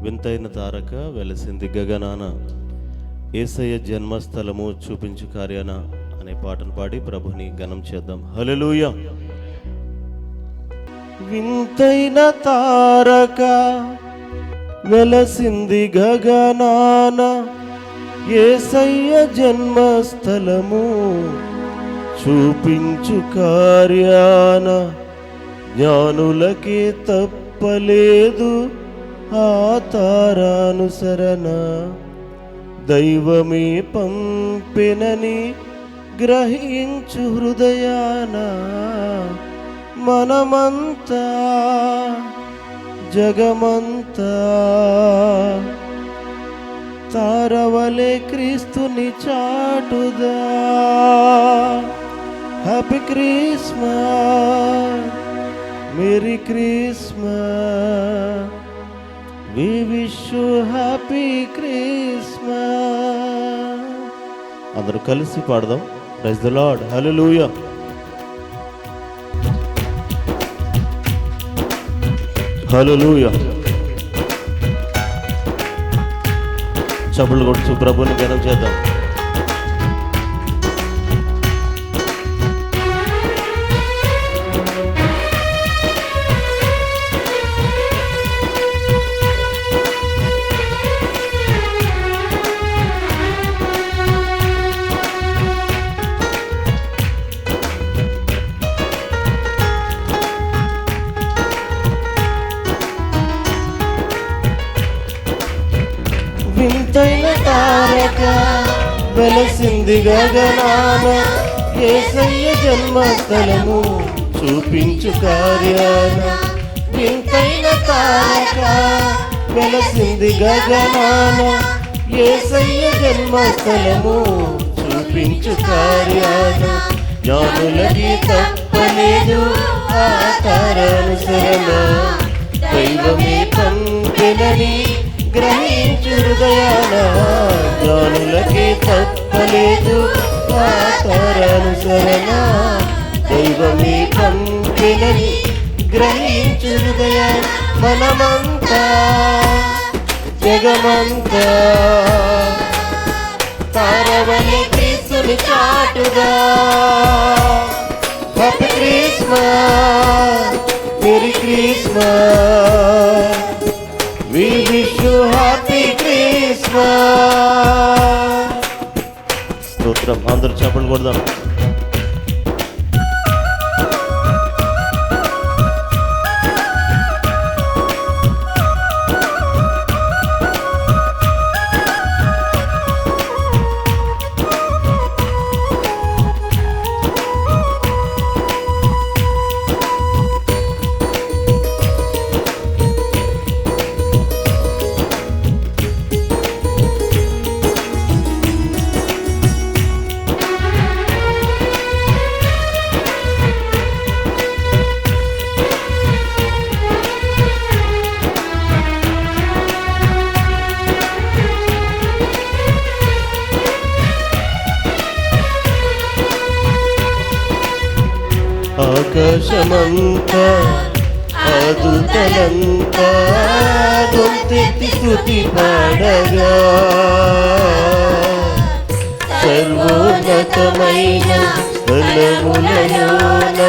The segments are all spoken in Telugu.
వింతైన తారక వెలసింది గగనాన, యేసయ్య జన్మస్థలము చూపించు కార్యాన అనే పాటను పాడి ప్రభుని ఘనం చేద్దాం. హల్లెలూయా. వింతైన తారక వెలసింది గగనాన, యేసయ్య జన్మస్థలము చూపించు కార్యాన, జ్ఞానులకే తప్పలేదు ఆ తారానుసరణ, దైవమే పంపెనని గ్రహించు హృదయాన, మనమంతా జగమంతా తారవలే క్రీస్తుని చాటుదా. Happy Christmas, merry Christmas, we wish you happy Christmas. అందరూ కలిసి పాడదాం. Praise the Lord. Hallelujah. Hallelujah. చప్పట్లు కొడుతూ ప్రభుని ఘనం చేద్దాం. వింతైన తారక వెలసింది గగనాన, యేసయ్య జన్మస్థలము చూపించు కార్యాన. వింతైన తారక వెలసింది గగనాన, యేసయ్య జన్మస్థలము చూపించు కార్యాన, జ్ఞానులకి తప్పలేదు ఆ తారానుసరణ, దైవమే పంపెనని గ్రహించు హృదయాన, జ్ఞానులకి తప్పలేదు ఆ తారానుసరణ, దైవమే పంపెనని గ్రహించు హృదయాన, మనమంతా జగమంతా తారవలే క్రీస్తుని చాటుదా. Happy Christmas, merry Christmas, we wish you happy Christmas. స్తోత్రం. అందరూ చప్పట్లు కొడదాం. ఆకాశమంతా అదుతలంతా గొంతెత్తి స్తుతి పాడగా, సర్వోన్నతమైన స్థలములలోన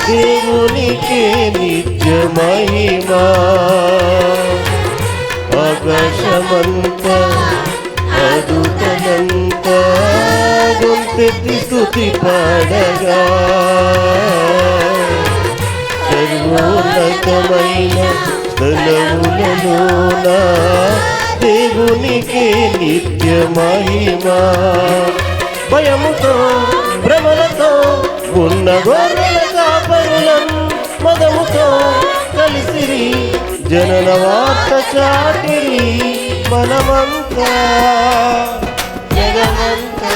దేవునికే నిత్య మహిమా. ఆకాశమంతా అదుతలంతా గొంతెత్తి స్తుతి పాడగా, సర్వోన్నతమైన స్థలములలోన దేవునికే నిత్య మహిమా. భయముతో భ్రమలతో ఉన్న గొర్రెల కాపరులం మదముతో కలిసిరి, జనన వార్త చాటిరి, మనమంతా జగమంతా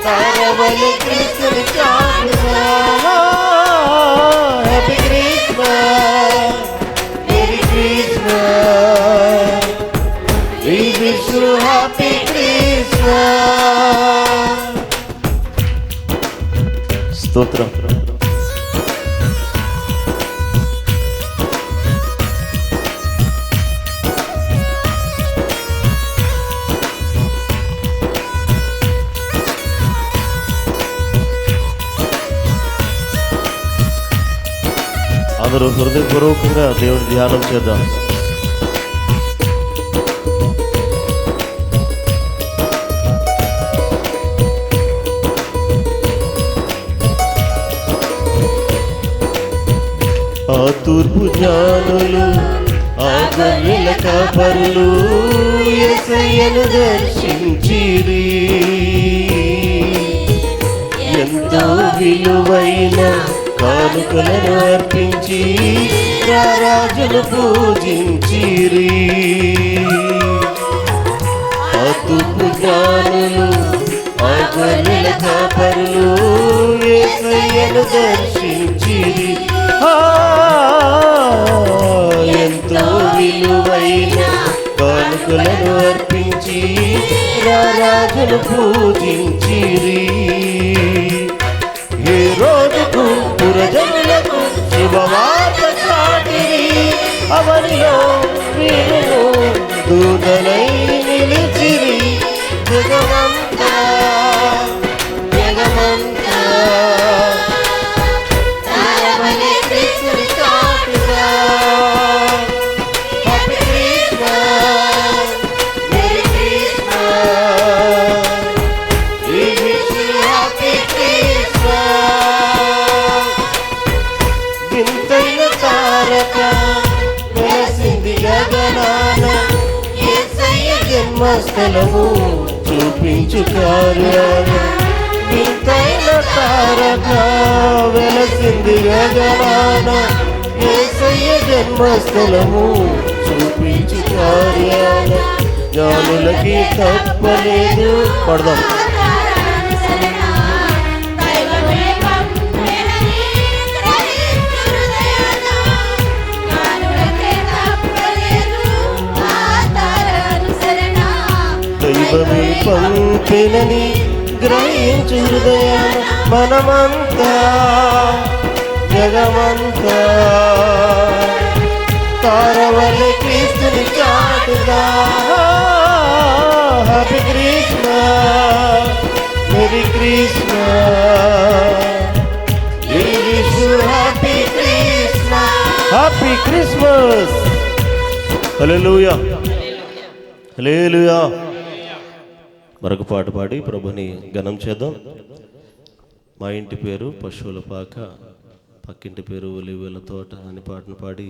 తారవలే క్రీస్తుని చాటుదా. Happy Christmas, merry Christmas, we wish you happy Christmas. స్తోత్రం. అందరూ హృదయపూర్వకంగా దేవుని ధ్యానం చేద్దాం. ఆ తూర్పు జ్ఞానులు, ఆ గొర్రెల కాపరులు యేసయ్యను దర్శించిరి. ఎంతో విలువైన కానుకలను అర్పించి రాజును పూజించిరి. ఆ తూర్పు జ్ఞానులు, ఆ గొర్రెల కాపరులు యేసయ్యను దర్శించిరి. ఎంతో విలువైన కానుకలను అర్పించి రాజును పూజించిరి. ఏ రోజుకు పురజనులకు శుభవార్త చాటిరి. అవనిలో వీరును దూతలై నిలిచిరి. జగమంతా జగమంతా స్థలము చూపించు కార్యాలు. వింతైన తారక వెలసింది గగనాన. యేసయ్య జన్మస్థలము చూపించు కార్యాలు. జ్ఞానులకి తప్పలేదు. పడదాం. దైవమే పంపినని గ్రహించు హృదయాన. మనమంతా జగమంతా తారవలె క్రీస్తుని చాటుదా. Happy Christmas, merry Christmas, happy Christmas, happy Christmas. Hallelujah, hallelujah. మరొక పాట పాడి ప్రభుని ఘనం చేద్దాం. మా ఇంటి పేరు పశువుల పాక, పక్కింటి పేరు ఒలీవల తోట అని పాటను పాడి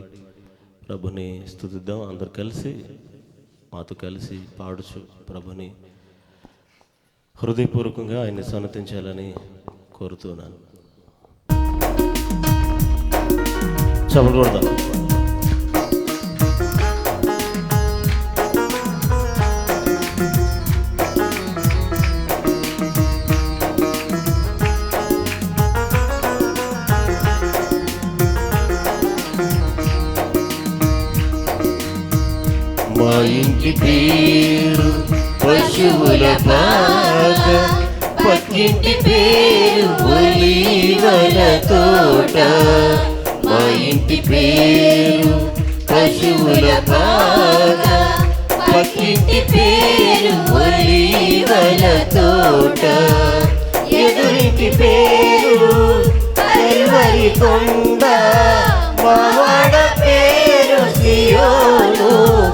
ప్రభుని స్తుతిద్దాం. అందరు కలిసి మాతో కలిసి పాడుచు ప్రభుని హృదయపూర్వకంగా ఆయన్ని సన్నతించాలని కోరుతున్నాను. చప్పట్లు కొడదాం. మా ఇంటి పేరు పశువుల పాక, పక్కింటి పేరు ఒలీవల తోట. మా ఇంటి పేరు పశువుల పాక, పక్కింటి పేరు ఒలీవల తోట. ఎదురింటి పేరు కల్వరి కొండ, మావాడ పేరు సియోను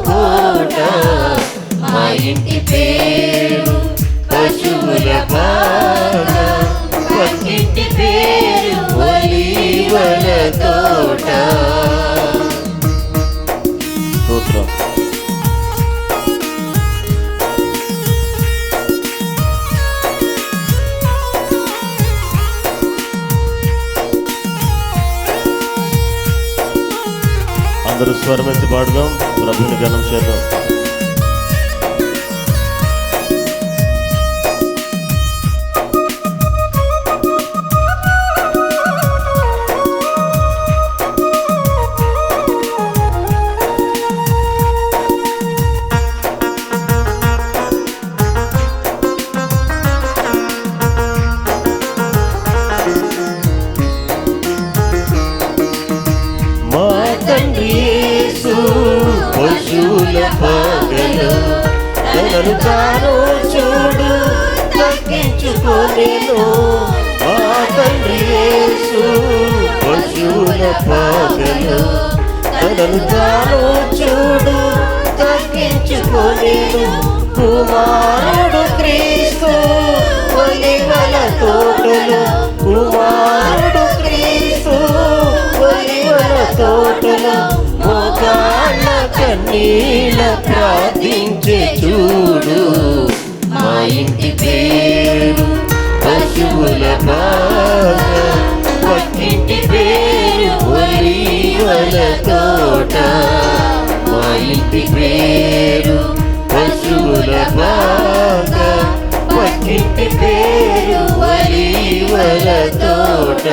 కోట. మా ఇంటి పేరు పశువుల పాక, పక్కింటి పేరు ఒలీవల తోట. స్తోత్రం. అందరూ స్వరమెత్తి పాడుదాం, ప్రభుని ఘనం చేద్దాం. పశువుల పాకలో తనను తాను చూడు తగ్గించుకోలేను. మా తండ్రి యేసు పశువుల పశువుల పాకలో తనను తాను చూడు తగ్గించుకొనెను కుమారుడు క్రీస్తు ఒలివల తోటలో కుమారుడు క్రీస్తు ఒలివల తోటలో మోకాళ్ళ కన్నీళ్ళ ప్రార్థించే చూడు మా ఇంటి పేరు పశువుల పాక పక్కింటి పేరు ఒలివల తోట మా ఇంటి పేరు పశువుల పాక పక్కింటి పేరు ఒలివల తోట.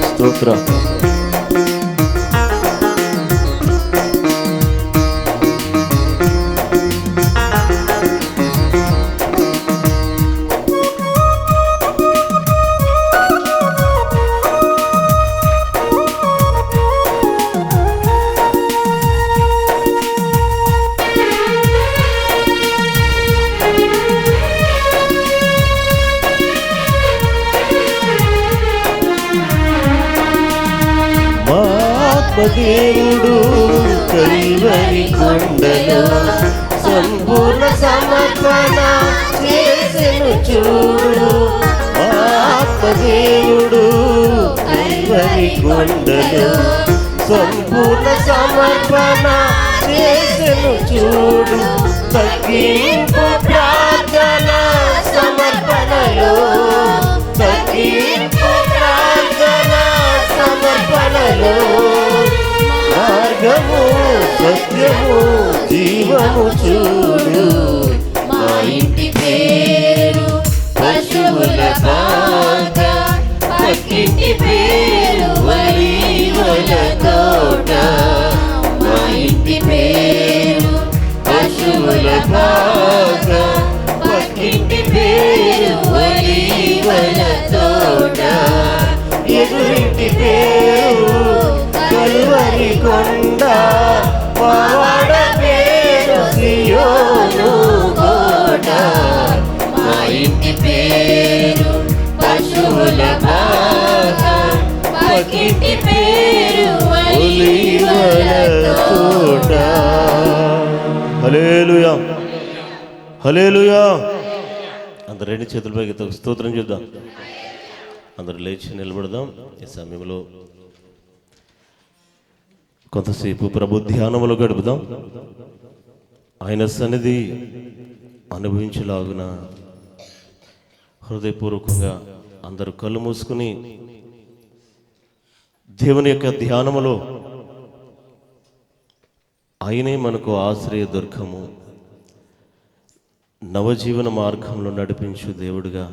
స్తోత్రం. దేవుడు కల్వరి కొండలో సంపూర్ణ సమర్పణ చేసెను చూడు ఆత్మదేవుడు కల్వరి కొండలో సంపూర్ణ సమర్పణ చేసెను చూడు తగ్గింపు ప్రార్థన సమర్పణలో తగ్గింపు ప్రార్థన సమర్పణలో మార్గము సత్యము జీవము చూడు మా ఇంటి పేరు పశువుల పాక పక్కింటి పేరు ఒలివల తోట మా ఇంటి పేరు పశువుల పాక పక్కింటి పేరు ఒలివల తోట ఎదురింటి పేరు కల్వరి కొండ వాడ పేరు సియోను కోట మా ఇంటి పేరు పశువుల పాక పక్కింటి పేరు ఒలివల తోట. హల్లెలూయా హల్లెలూయా. అందరు రెండు చేతుల పైకి స్తోత్రం చూద్దాం. అందరూ లేచి నిలబడదాం. ఈ సమయంలో కొంతసేపు ప్రభు ధ్యానములో గడుపుదాం. ఆయన సన్నిధి అనుభవించలాగున హృదయపూర్వకంగా అందరూ కళ్ళు మూసుకుని దేవుని యొక్క ధ్యానములో ఆయనే మనకు ఆశ్రయ దుర్గము నవజీవన మార్గంలో నడిపించు దేవుడుగా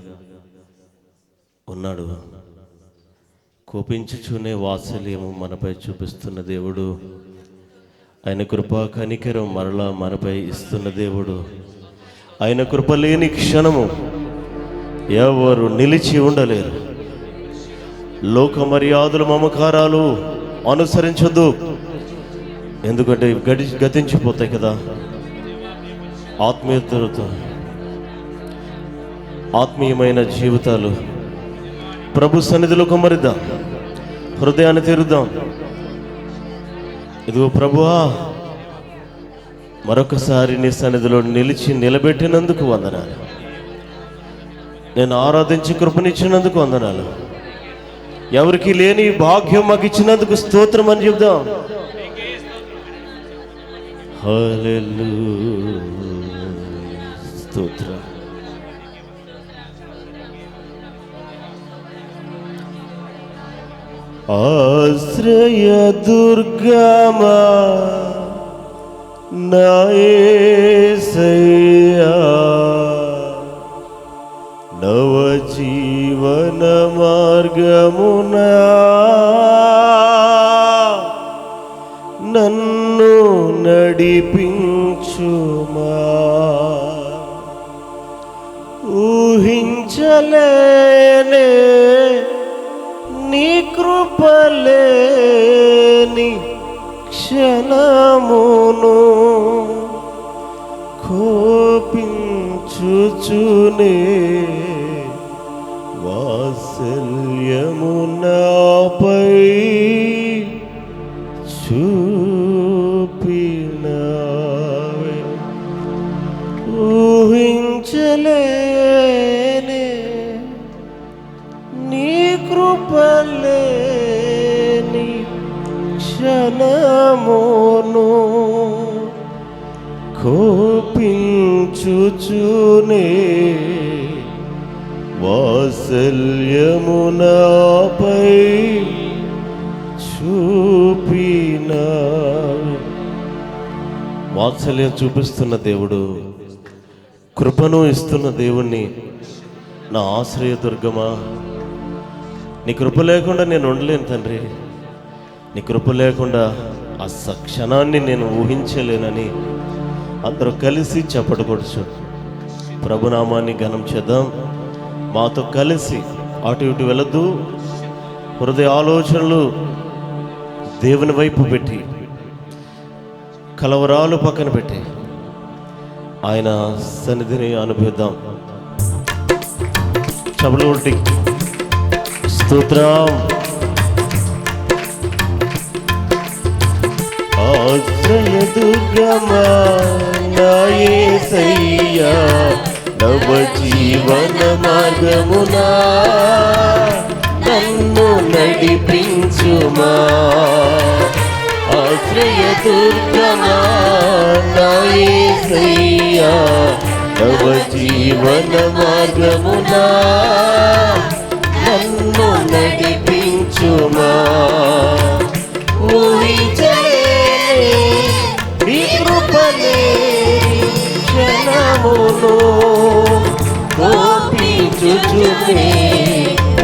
ఉన్నాడు. కోపించుచునే వాత్సల్యము మనపై చూపిస్తున్న దేవుడు, ఆయన కృప కనికరం మరలా మనపై ఇస్తున్న దేవుడు. ఆయన కృప లేని క్షణము ఎవరు నిలిచి ఉండలేరు. లోక మర్యాదలు మమకారాలు అనుసరించొద్దు, ఎందుకంటే గతించిపోతాయి కదా. ఆత్మీయతతో ఆత్మీయమైన జీవితాలు ప్రభు సన్నిధిలో కుమ్మరిద్దాం, హృదయాన్ని తెరుద్దాం. ఇదిగో ప్రభువా, మరొకసారి నీ సన్నిధిలో నిలబెట్టినందుకు వందనాలు. నేను ఆరాధించి కృపనిచ్చినందుకు వందనాలు. ఎవరికి లేని భాగ్యం మాకు ఇచ్చినందుకు స్తోత్రం అని చెప్దాం. హల్లెలూయా, స్తోత్రం. ఆశ్రయ దుర్గమా నా యేసయ్యా, నవజీవన మార్గమునా నన్ను నడిపించుమా. ఊహించలేనే నీ కృపలేని క్షణమును కోపించుచునే వాత్సల్యము నా చూపినావే. ఊహించలేనే నీ కృపలేని క్షణమును కోపించుచునే వాత్సల్యము నాపై చూపినా. వాత్సల్యం చూపిస్తున్న దేవుడు, కృపను ఇస్తున్న దేవుణ్ణి నా ఆశ్రయదుర్గమా, నీ కృప లేకుండా నేను ఉండలేను తండ్రి. నీ కృప లేకుండా ఆ క్షణాన్ని నేను ఊహించలేనని అందరూ కలిసి చెప్పడకూడదు. ప్రభునామాన్ని ఘనం చేద్దాం. మాతో కలిసి అటు ఇటు వెళ్ళొద్దు. హృదయ ఆలోచనలు దేవుని వైపు పెట్టి, కలవరాలు పక్కన పెట్టి ఆయన సన్నిధిని అనుభవిద్దాం. చబలు ఉల్టి స్తోత్రం. ఆశ్రయదుర్గమా నా యేసయ్యా, నవ జీవన మార్గమునా నన్ను నడిపించుమా. ఆశ్రయదుర్గమా నా యేసయ్యా, నవ జీవన మార్గమునా నన్ను నడిపించుమా. నీ కృపలేని క్షణమును కోపించుచునే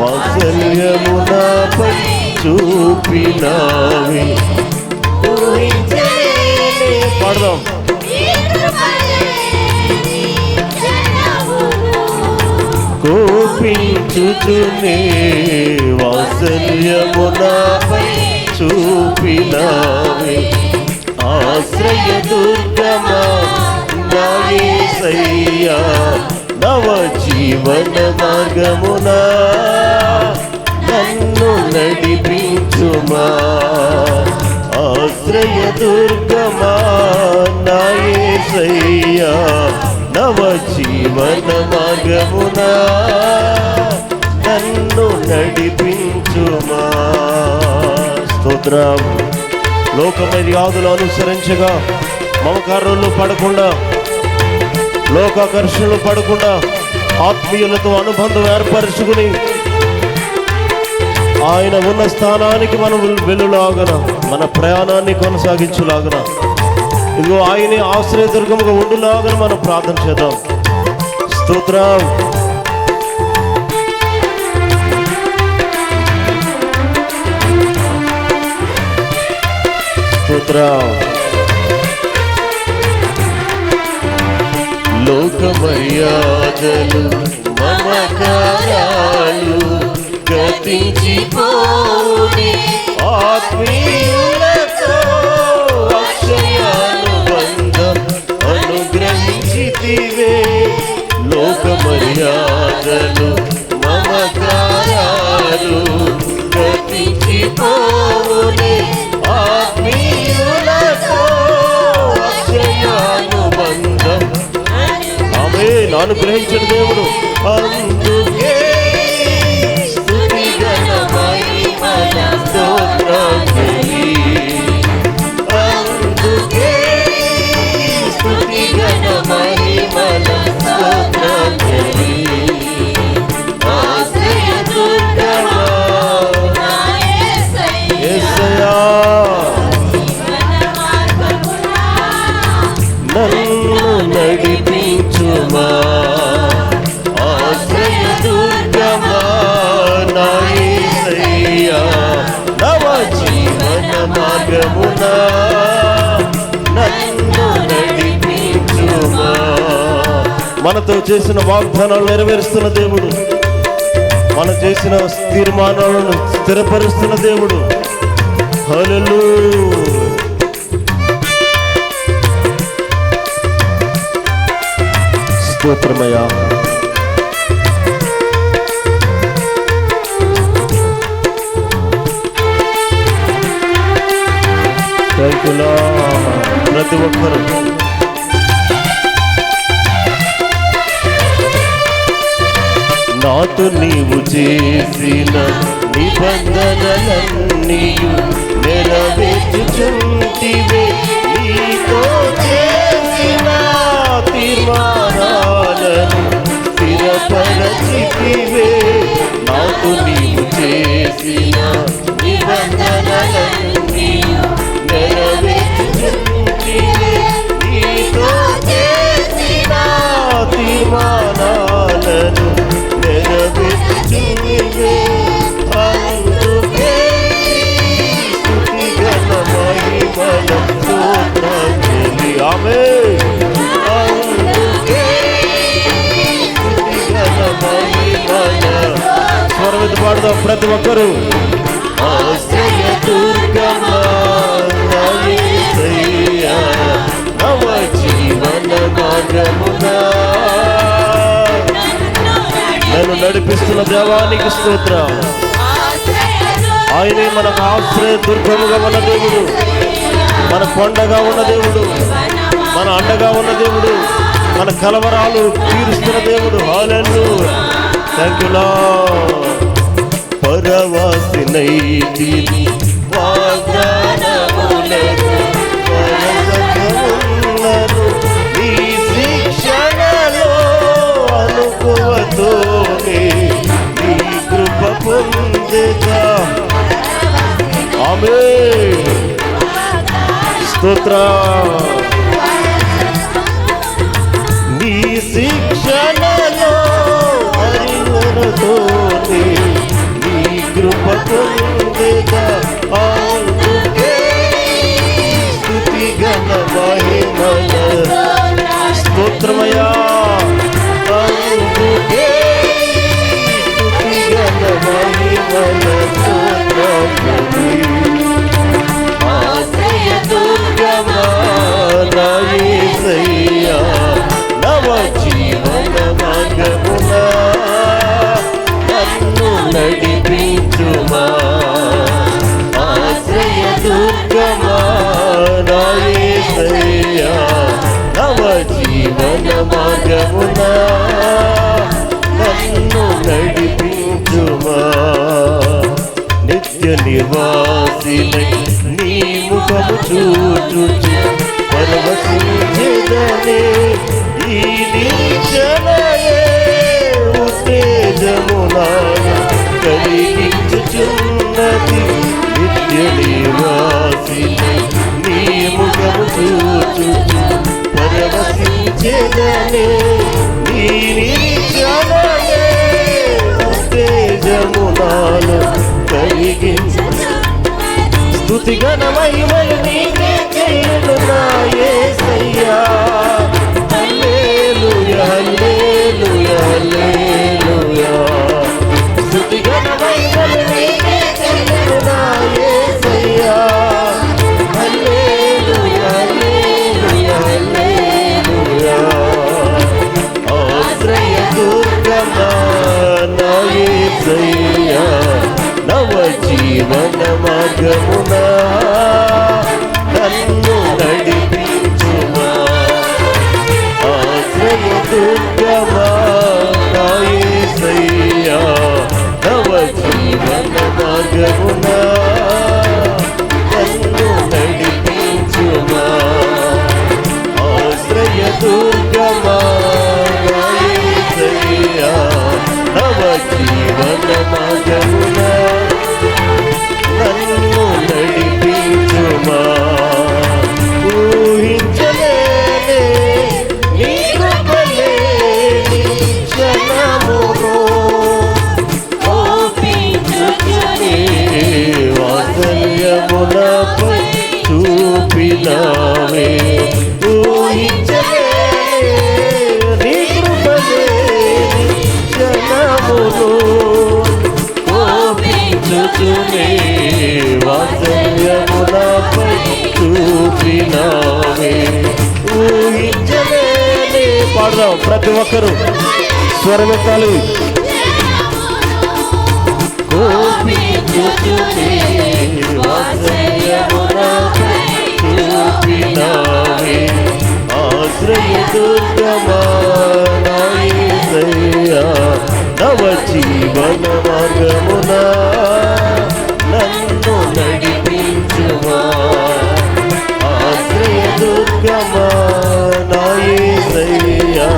వాత్సల్యము నాపై చూపినావే. పాడదాం. కోపించుచునే వాత్సల్యము నాపై చూపినావే. ఆశ్రయదుర్గమా నా యేసయ్యా, నవ జీవన మార్గమునా నన్ను నడిపించుమా. ఆశ్రయదుర్గమా నా యేసయ్యా, నవ జీవన మార్గమునా నన్ను నడిపించుమా. స్తోత్రం. లోకమర్యాదలు అనుసరించగా, మమకారంలో పడకుండా, లోకాకర్షణలు పడకుండా, ఆత్మీయులతో అనుబంధం ఏర్పరచుకుని ఆయన ఉన్న స్థానానికి మనం వెళ్ళులాగన, మన ప్రయాణాన్ని కొనసాగించులాగన, ఇదిగో ఆయనే ఆశ్రయదుర్గముగా ఉండులాగన మనం ప్రార్థన చేద్దాం. స్తోత్రం. లోకమర్యాదలు మమకారాలు గతించిపోని, ఆత్మీయులతో అక్షయానుబంధం అనుగ్రహించితివే. లోకమర్యాదలు మమకారాలు గతించిపోని, ఆత్మీయులతో అక్షయానుబంధం అనుగ్రహించిన దేవుడు. అందుకే స్తుతి ఘన మహిమల స్తోత్రాంజలి, అందుకే స్తుతి ఘన మహిమల స్తోత్రాంజలి. ఆశ్రయదుర్గమా నా యేసయ్యా, నన్ను నడిపించుమా. ఆశ్రయదుర్గమా నా యేసయ్యా, నవ జీవన మార్గమునా నన్ను నడిపించుమా. మనతో చేసిన వాగ్దానాలు నెరవేరుస్తున్న దేవుడు, మనం చేసిన తీర్మానాలను స్థిరపరుస్తున్న దేవుడు. హల్లెలూయా. స్తోత్రమయ్యా. Thank you lord. ప్రతి ఒక్కరు నాతో నీవు చేసిన నిబంధనలన్నీయు నెరవేర్చుచుంటివే, నీతో చేసిన తీర్మానాలను స్థిరపరచితివే. నాతో నీవు చేసిన నిబంధనలన్నీయు నెరవేర్చుచుంటివే, నీతో చేసిన తీర్మానాలను నెరవేర్చుచుంటివే. అందుకే స్తుతి ఘన మహిమల స్తోత్రాంజలి. ఆమేన్. అందుకే స్తుతి ఘన మహిమల. స్వరమితి పాడుదాం ప్రతి ఒక్కరు. ఆశ్రయ దుర్గమా నా యేసయ్యా, నవ జీవన మార్గమునా నన్ను నడిపిస్తున్న దేవానికి స్తోత్రం. ఆయనే మనకు ఆశ్రయ దుర్గముగా ఉన్న దేవుడు, మన కొండగా ఉన్న దేవుడు, మన అండగా ఉన్న దేవుడు, మన కలవరాలు తీరుస్తున్న దేవుడు. హల్లెలూయా. Thank you Lord. పరవాసినైతిని వాగ్దానములకు పరసకములను నీ శిక్షణలో అనుకువతోనే నీ కృప పొందెదా. ఆమేన్. స్తోత్రం. నీ శిక్షణలో హరివరతోనే నీ కృప పొందెదా. అందుకే స్తుతి ఘన మహిమల స్తోత్రమయా. అందుకే స్తుతి ఘన మహిమల స్తోత్రాంజలి. ఆశ్రయ దుర్గమా నా యేసయ్యా, నవ జీవన మార్గమునా నన్ను నడిపించుమా. ఆశ్రయ దుర్గమా నా యేసయ్యా, నవ జీవన మార్గమునా నన్ను నడిపించుమా. నిత్య నివాసినై నీ ముఖము చూచుచు పరవశించెదనే. ఈ నిరీక్షణయే ఉత్తేజమునా కలిగించుచున్నది. నిత్య నివాసినై నీ ముఖము చూచుచు పరవశించెదనే. నీ నిరీక్షణయే ఉత్తేజమునాను కలిగించు. స్తుతి ఘన మహిమలు నీకే చెయ్యును నా యేసయ్యా. హల్లెలూయా హల్లెలూయా హల్లెలూయా. స్తుతి ఘన మహిమలు నీకే చెయ్యును నా యేసయ్యా. హల్లెలూయా హల్లెలూయా హల్లెలూయా. ఆశ్రయ దుర్గమా నా యేసయ్యా, నవ జీవన మార్గమునా నన్ను నడిపించుమా. ఆశ్రయ దుర్గమా నా యేసయ్యా, నవ జీవన మార్గమునా నన్ను నడిపించుమా. ఆశ్రయ దుర్గమా నా యేసయ్యా, నవ జీవన మార్గమునా నన్ను నడిపించుమా. ఊహించలేనే నీ కృపలేని క్షణమును ఓపించుచునే. వాత్సల్యమునపై చూపినావే. ఊహించలేనే నీ కృపలేని క్షణమును ఓపించుచునే. వాత్సల్యమునపై చూపినావే. ఊహించలేని. పాడదాం ప్రతి ఒక్కరు స్వరమెత్తాలి. ఓపించుచునే. వాత్సల్యమునపై దుర్గమా నా యేసయ్యా నవ జీవన మార్గమున నన్ను నడిపించుమా ఆశ్రయ దుర్గమా నా యేసయ్యా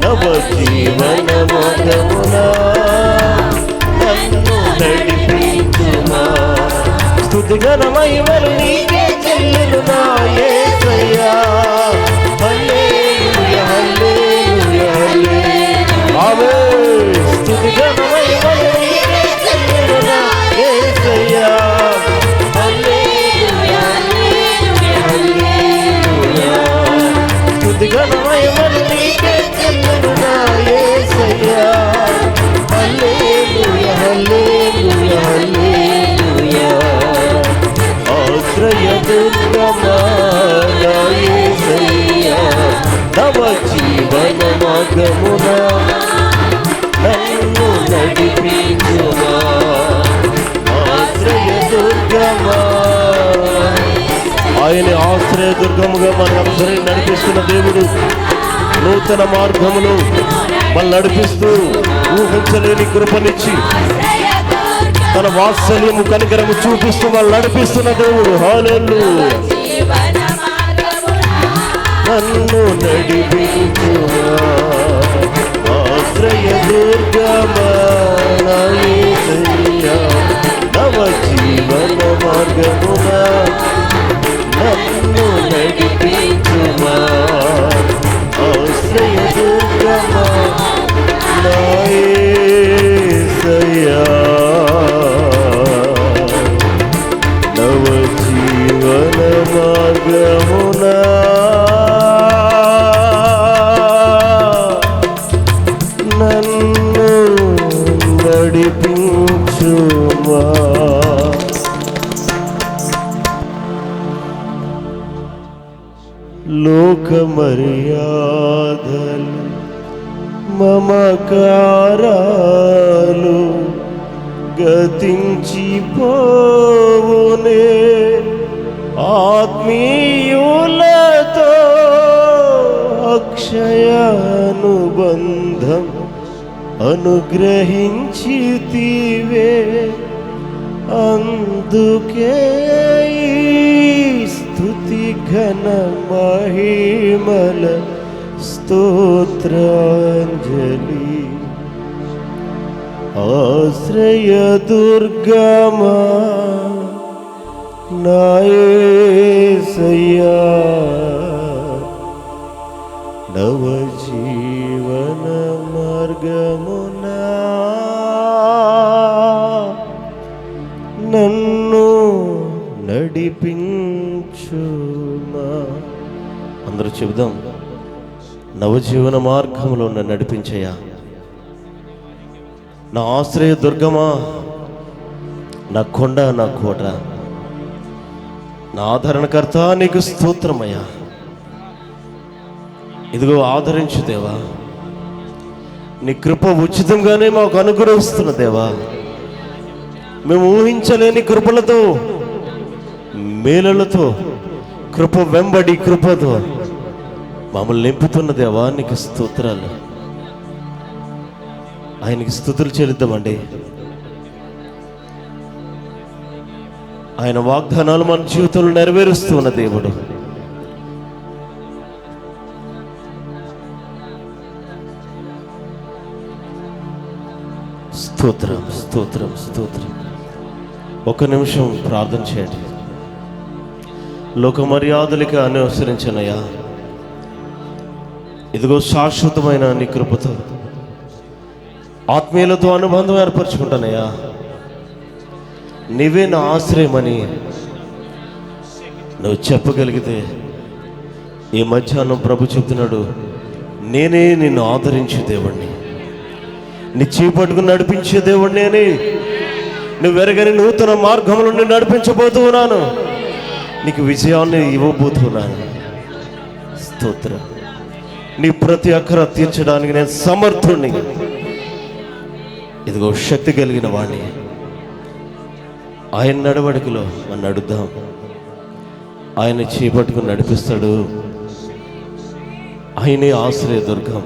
నవ జీవన మార్గమున నన్ను నడిపించుమా స్తుతిగణ మహిమలు నీకే చెల్లును నా యేసయ్యా హల్లెలూయా హల్లెలూయా హల్లెలూయా ఆమేన్ స్తుతిగణ మహిమలు నీకే చెల్లును నా యేసయ్యా హల్లెలూయా హల్లెలూయా స్తుతిగణ మహిమలు నీకే చెల్లును నా యేసయ్యా హల్లెలూయా హల్లెలూయా హల్లెలూయా ఆశ్రయ దుర్గమా నా యేసయ్యా నవ జీవన మార్గమున నన్ను నడిపించుమా ఆశ్రయ దుర్గమా ఆయన ఆశ్రయ దుర్గముగా మనందరినీ నడిపిస్తున్న దేవుడు నూతన మార్గములు మనం నడిపిస్తూ ఊహించలేని కృపనిచ్చి తన వాత్సల్యము కనికరము చూపిస్తూ వాళ్ళు నడిపిస్తున్న దేవుడు హల్లెలూయా నన్ను నడిపించుమా ఆశ్రయ దుర్గమా నా యేసయ్యా నవ జీవన మార్గమున నన్ను నడిపించుమా ఆశ్రయ దుర్గమా నా యేసయ్యా నవ జీవన మార్గమున నన్ను నడిపించుమా లోక మర్యాదలు మమకారాలు గతించిపోవునే ఆత్మీయులతో అక్షయానుబంధం అనుగ్రహించితివే అందుకే స్తుతి ఘన మహిమల స్తోత్రాంజలి ఆశ్రయ దుర్గమా నా యేసయ్యా నవ జీవన మార్గమున నన్ను నడిపించుమా అందరూ చెబుదాం నవజీవన మార్గంలో నన్ను నడిపించయ్యా నా ఆశ్రయ దుర్గమా నా కొండ నా కోట నా ఆదరణకర్త నీకు స్తోత్రమయ్యా ఇదిగో ఆదరించు దేవా నీ కృప ఉచితంగానే మాకు అనుగ్రహిస్తున్న దేవా మేము ఊహించలేని కృపలతో మేలులతో కృప వెంబడి కృపతో మమ్మల్ని నింపుతున్న దేవా నీకు స్తోత్రాలు ఆయనకి స్తుతులు చెల్లిద్దామండి ఆయన వాగ్దానాలు మన జీవితంలో నెరవేరుస్తున్న దేవుడు స్తోత్రం స్తోత్రం స్తోత్రం ఒక నిమిషం ప్రార్థన చేయండి లోక మర్యాదలకి అనుసరించనయ్యా ఇదిగో శాశ్వతమైన నీ కృపతో ఆత్మీయులతో అనుబంధం ఏర్పరచుకుంటానయ్యా నీవే నా ఆశ్రయమని నువ్వు చెప్పగలిగితే ఈ మధ్యాహ్నం ప్రభు చెప్తున్నాడు నేనే నిన్ను ఆదరించే దేవుణ్ణి నీ చేపట్టుకుని నడిపించే దేవుడు నేనే నువ్వు వెరగని నూతన మార్గంలో నేను నడిపించబోతూ ఉన్నాను నీకు విజయాన్ని ఇవ్వబోతున్నాను స్తోత్రం నీ ప్రతి అక్కర తీర్చడానికి నేను సమర్థుణ్ణి ఇదిగో శక్తి కలిగిన వాణ్ణి ఆయన నడవడికలో మనం నడుద్దాం ఆయన చేపట్టుకుని నడిపిస్తాడు ఆయనే ఆశ్రయదుర్గం.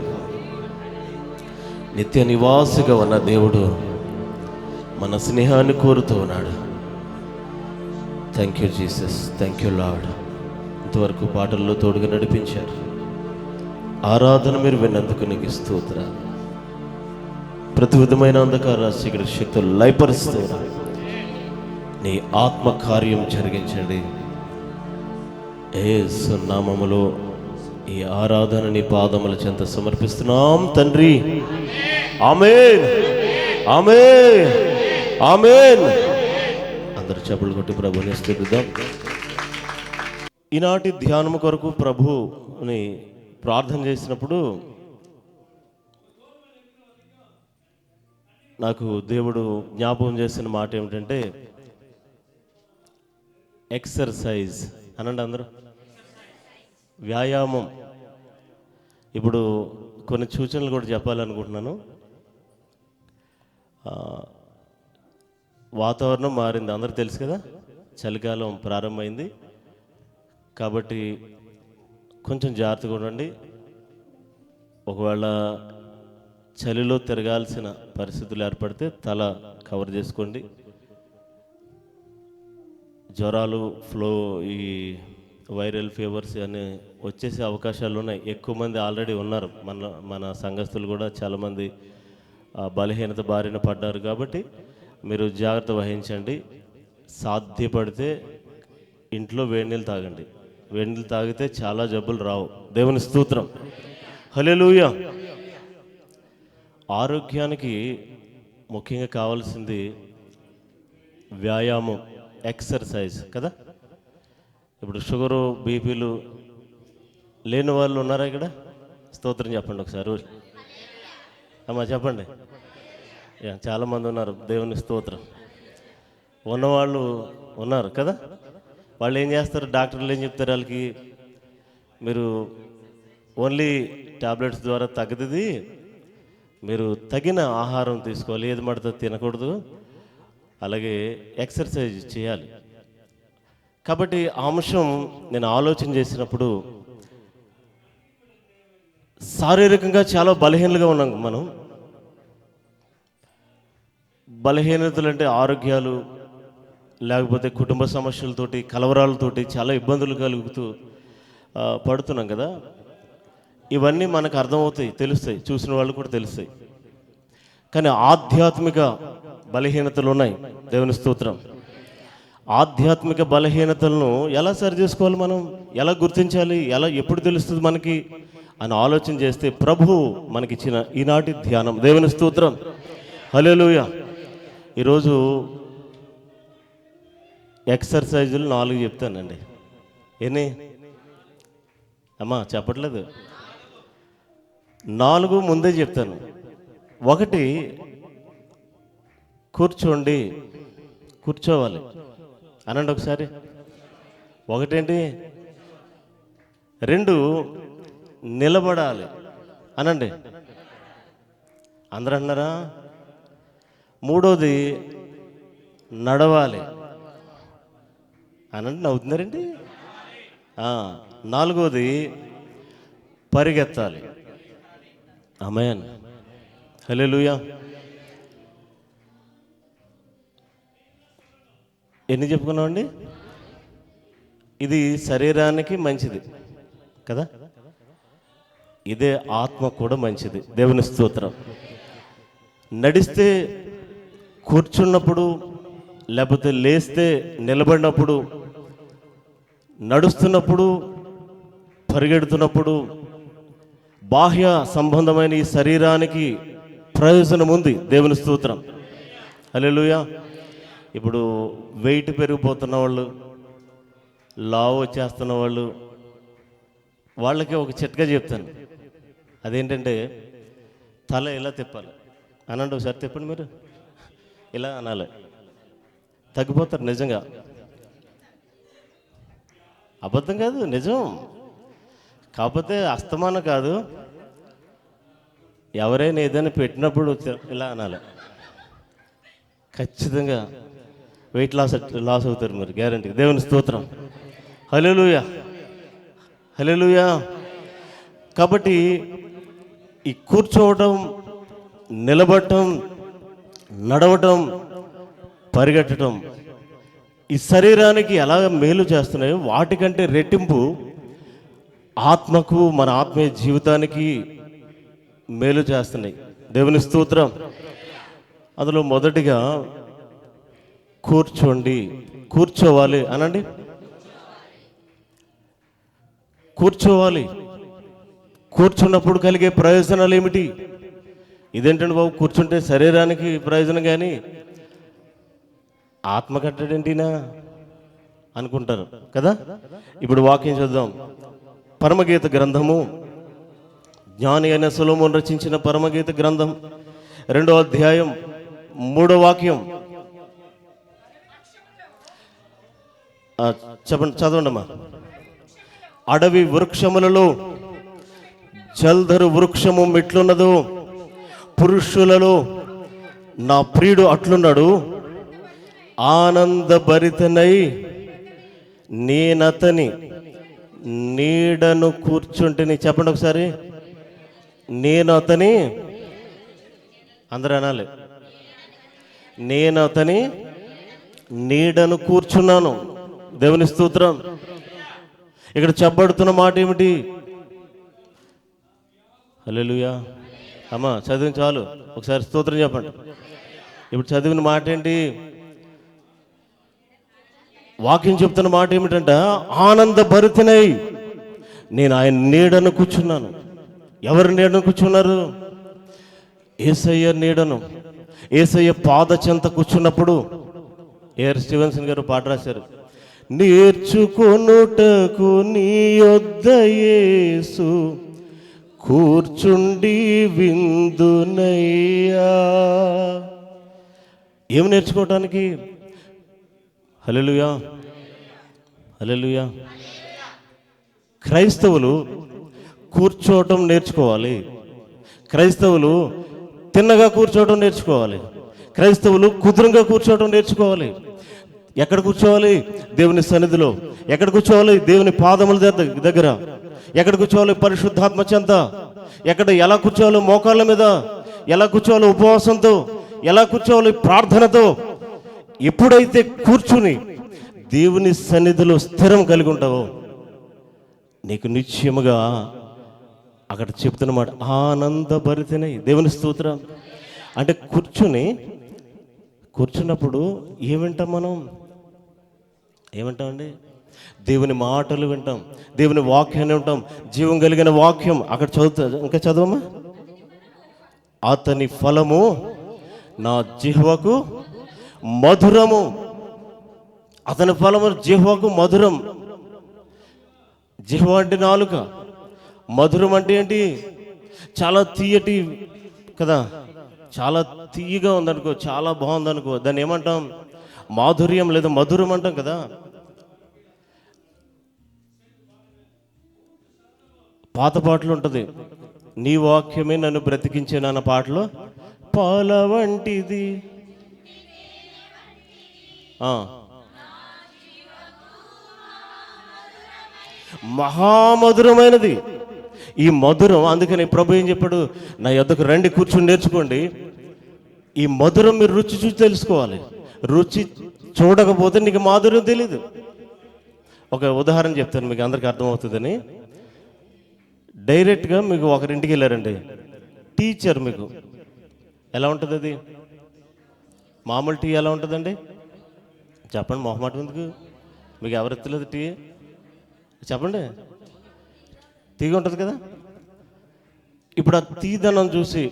నిత్య నివాసిగా ఉన్న దేవుడు మన స్నేహాన్ని కోరుతూ ఉన్నాడు. Thank you Jesus, thank you lord. ఇంతవరకు పాటల్లో తోడుగా నడిపించారు. ఆరాధన మీరు విన్నందుకు నీకు స్తోత్రాలు. ప్రతి విధమైన అంధకార చీకటి శక్తులు లయపరుస్తూ నీ ఆత్మ కార్యం జరిగించండి. యేసు నామములో ఈ ఆరాధన నీ పాదముల చెంత సమర్పిస్తున్నాం తండ్రి. ఆమేన్, ఆమేన్, ఆమేన్. అందరూ చప్పట్లు కొట్టి ప్రభుని స్తుతిద్దాం. ఈనాటి ధ్యానము కొరకు ప్రభుని ప్రార్థన చేసినప్పుడు నాకు దేవుడు జ్ఞాపకం చేసిన మాట ఏమిటంటే ఎక్సర్సైజ్ అనండి అందరూ. వ్యాయామం. ఇప్పుడు కొన్ని సూచనలు కూడా చెప్పాలనుకుంటున్నాను. వాతావరణం మారింది, అందరూ తెలుసు కదా. చలికాలం ప్రారంభమైంది కాబట్టి కొంచెం జాగ్రత్తగా ఉండండి. ఒకవేళ చలిలో తిరగాల్సిన పరిస్థితులు ఏర్పడితే తల కవర్ చేసుకోండి. జ్వరాలు, ఫ్లో, ఈ వైరల్ ఫీవర్స్ అని వచ్చేసే అవకాశాలు ఉన్నాయి. ఎక్కువ మంది ఆల్రెడీ ఉన్నారు. మన సంఘస్థులు కూడా చాలామంది బలహీనత బారిన పడ్డారు. కాబట్టి మీరు జాగ్రత్త వహించండి. సాధ్యపడితే ఇంట్లో వేడి నీళ్ళు తాగండి. వేడి నీళ్ళు తాగితే చాలా జబ్బులు రావు. దేవుని స్తోత్రం, హల్లెలూయా. ఆరోగ్యానికి ముఖ్యంగా కావాల్సింది వ్యాయామం, ఎక్సర్సైజ్ కదా. ఇప్పుడు షుగరు, బీపీలు లేని వాళ్ళు ఉన్నారా ఇక్కడ? స్తోత్రం చెప్పండి ఒకసారి. అమ్మా చెప్పండి. చాలామంది ఉన్నారు. దేవుని స్తోత్రం. ఉన్నవాళ్ళు ఉన్నారు కదా. వాళ్ళు ఏం చేస్తారు? డాక్టర్లు ఏం చెప్తారు వాళ్ళకి? మీరు ఓన్లీ టాబ్లెట్స్ ద్వారా తగ్గది, మీరు తగిన ఆహారం తీసుకోవాలి, ఏది పడితే తినకూడదు, అలాగే ఎక్సర్సైజ్ చేయాలి. కాబట్టి ఆ అంశం నేను ఆలోచన చేసినప్పుడు శారీరకంగా చాలా బలహీనలుగా ఉన్నాం మనం. బలహీనతలు అంటే ఆరోగ్యాలు, లేకపోతే కుటుంబ సమస్యలతోటి, కలవరాలతోటి చాలా ఇబ్బందులు కలుగుతూ పడుతున్నాం కదా. ఇవన్నీ మనకు అర్థమవుతాయి, తెలుస్తాయి, చూసిన వాళ్ళు కూడా తెలుస్తాయి. కానీ ఆధ్యాత్మిక బలహీనతలు ఉన్నాయి. దేవుని స్తోత్రం. ఆధ్యాత్మిక బలహీనతలను ఎలా సరి చేసుకోవాలి, మనం ఎలా గుర్తించాలి, ఎప్పుడు తెలుస్తుంది మనకి అని ఆలోచన చేస్తే ప్రభు మనకిచ్చిన ఈనాటి ధ్యానం. దేవుని స్తోత్రం, హల్లెలూయా. ఈరోజు ఎక్సర్సైజులు 4 చెప్తానండి. ఎన్ని అమ్మా చెప్పట్లేదు? 4 ముందే చెప్తాను. 1, కూర్చోవాలి అనండి ఒకసారి. 1 ఏంటి? 2 నిలబడాలి అనండి. అందరూ అన్నారా? 3 నడవాలి అనండి. నవ్వుతున్నారండి. 4 పరిగెత్తాలి. ఆమేన్, హల్లెలూయా. ఎన్ని చెప్పుకున్నామండి? ఇది శరీరానికి మంచిది కదా, ఇదే ఆత్మ కూడా మంచిది. దేవుని స్తోత్రం. నడిస్తే, కూర్చున్నప్పుడు, లేకపోతే లేస్తే, నిలబడినప్పుడు, నడుస్తున్నప్పుడు, పరిగెడుతున్నప్పుడు బాహ్య సంబంధమైన ఈ శరీరానికి ప్రయోజనం ఉంది. దేవుని స్తోత్రం, హల్లెలూయా. ఇప్పుడు వెయిట్ పెరిగిపోతున్న వాళ్ళు, లావు వచ్చేస్తున్న వాళ్ళకి ఒక చిట్కా చెప్తాను. అదేంటంటే తల ఇలా తిప్పాలి అనండి. ఒకసారి తిప్పండి మీరు. ఇలా అనాలి, తగ్గిపోతారు నిజంగా. అబద్ధం కాదు, నిజం. కాకపోతే అస్తమానం కాదు, ఎవరైనా ఏదైనా పెట్టినప్పుడు ఇలా అనాలి. ఖచ్చితంగా వెయిట్ లాస్ అవుతారు మీరు, గ్యారంటీ. దేవుని స్తోత్రం, హల్లెలూయా, హల్లెలూయా. కాబట్టి ఈ కూర్చోవటం, నిలబడటం, నడవటం, పరిగెట్టడం ఈ శరీరానికి ఎలా మేలు చేస్తున్నాయో వాటికంటే రెట్టింపు ఆత్మకు, మన ఆత్మీయ జీవితానికి మేలు చేస్తున్నాయి. దేవుని స్తోత్రం. అందులో మొదటిగా కూర్చోండి. కూర్చోవాలి అనండి. కూర్చోవాలి. కూర్చున్నప్పుడు కలిగే ప్రయోజనాలు ఏమిటి? ఇదేంటండి బాబు, కూర్చుంటే శరీరానికి ప్రయోజనం కానీ ఆత్మ కట్టడేంటినా అనుకుంటారు కదా. ఇప్పుడు వాక్యం చూద్దాం. పరమగీత గ్రంథము, జ్ఞాని అయిన సొలొమోను రచించిన పరమగీత గ్రంథం 2వ అధ్యాయం 3వ వాక్యం. చెప్పండి, చదవండమ్మా. అడవి వృక్షములలో జల్దరు వృక్షము మెట్లున్నదో, పురుషులలో నా ప్రియుడు అట్లున్నాడు. ఆనందభరితనై నేనతని నీడను కూర్చుంటేని. చెప్పండి ఒకసారి. నేను అతని, అందరూ అనాలి, నేను అతని నీడను కూర్చున్నాను. దేవుని స్తోత్రం. ఇక్కడ చెప్పబడుతున్న మాట ఏమిటి? హల్లెలూయా. అమ్మా చదివిన చాలు, ఒకసారి స్తోత్రం చెప్పండి. ఇప్పుడు చదివిన మాట ఏంటి? వాక్యం చెప్తున్న మాట ఏమిటంట? ఆనందభరితనై నేను ఆయన నీడను కూర్చున్నాను. ఎవరి నీడను కూర్చున్నారు? యేసయ్య నీడను. యేసయ్య పాద చెంత కూర్చున్నప్పుడు ఏఆర్ స్టీవెన్సన్ గారు పాట రాశారు. నేర్చుకొనుటకు నీ యొద్ద యేసు కూర్చుండి విందునయ్యా. ఏమి నేర్చుకోవటానికి? హల్లెలూయా, హల్లెలూయా. క్రైస్తవులు కూర్చోవటం నేర్చుకోవాలి. క్రైస్తవులు తిన్నగా కూర్చోవటం నేర్చుకోవాలి. క్రైస్తవులు కుదురుగా కూర్చోవటం నేర్చుకోవాలి. ఎక్కడ కూర్చోవాలి? దేవుని సన్నిధిలో. ఎక్కడ కూర్చోవాలి? దేవుని పాదముల దగ్గర. ఎక్కడ కూర్చోవాలి? పరిశుద్ధాత్మ చెంత. ఎలా కూర్చోవాలి? మోకాళ్ళ మీద. ఎలా కూర్చోవాలి? ఉపవాసంతో. ఎలా కూర్చోవాలి? ప్రార్థనతో. ఎప్పుడైతే కూర్చుని దేవుని సన్నిధిలో స్థిరం కలిగి ఉంటావో నీకు నిశ్చయముగా అక్కడ చెప్తున్నమాట ఆనందభరితనై. దేవుని స్తోత్రం. అంటే కూర్చున్నప్పుడు ఏమింటాం మనం? ఏమంటామండి? దేవుని మాటలు వింటాం, దేవుని వాక్యాన్ని వింటాం. జీవం కలిగిన వాక్యం అక్కడ చదువుతా. ఇంకా చదవమ్మా. అతని ఫలము నా జిహ్వకు మధురము. అతని ఫలము జిహ్వకు మధురం. జిహ్వ అంటే నాలుక, మధురం అంటే ఏంటి? చాలా తీయటి కదా, చాలా తీయగా ఉందనుకో, చాలా బాగుందనుకో, దాన్ని ఏమంటాం? మాధుర్యం లేదా మధురం అంటాం కదా. పాత పాటలు ఉంటుంది, నీ వాక్యమే నన్ను బ్రతికించేను అన్న పాటలో పాల వంటిది మహామధురమైనది ఈ మధురం. అందుకని ప్రభు ఏం చెప్పాడు? నా యొద్దకు రండి, కూర్చుని నేర్చుకోండి. ఈ మధురం మీరు రుచి చూసి తెలుసుకోవాలి. రుచి చూడకపోతే నీకు మాధుర్యం తెలీదు. ఒక ఉదాహరణ చెప్తాను, మీకు అందరికీ అర్థమవుతుందని. డైరెక్ట్గా మీకు ఒకరింటికి వెళ్ళారండి, టీచర్ మీకు ఎలా ఉంటుంది? అది మామూలు టీ ఎలా ఉంటుందండి? చెప్పండి, మొహమాటం ఎందుకు? మీకు ఎవరు ఎత్తలేదు టీ? చెప్పండి. తీగ ఉంటుంది కదా. ఇప్పుడు ఆ తీదనం చూసి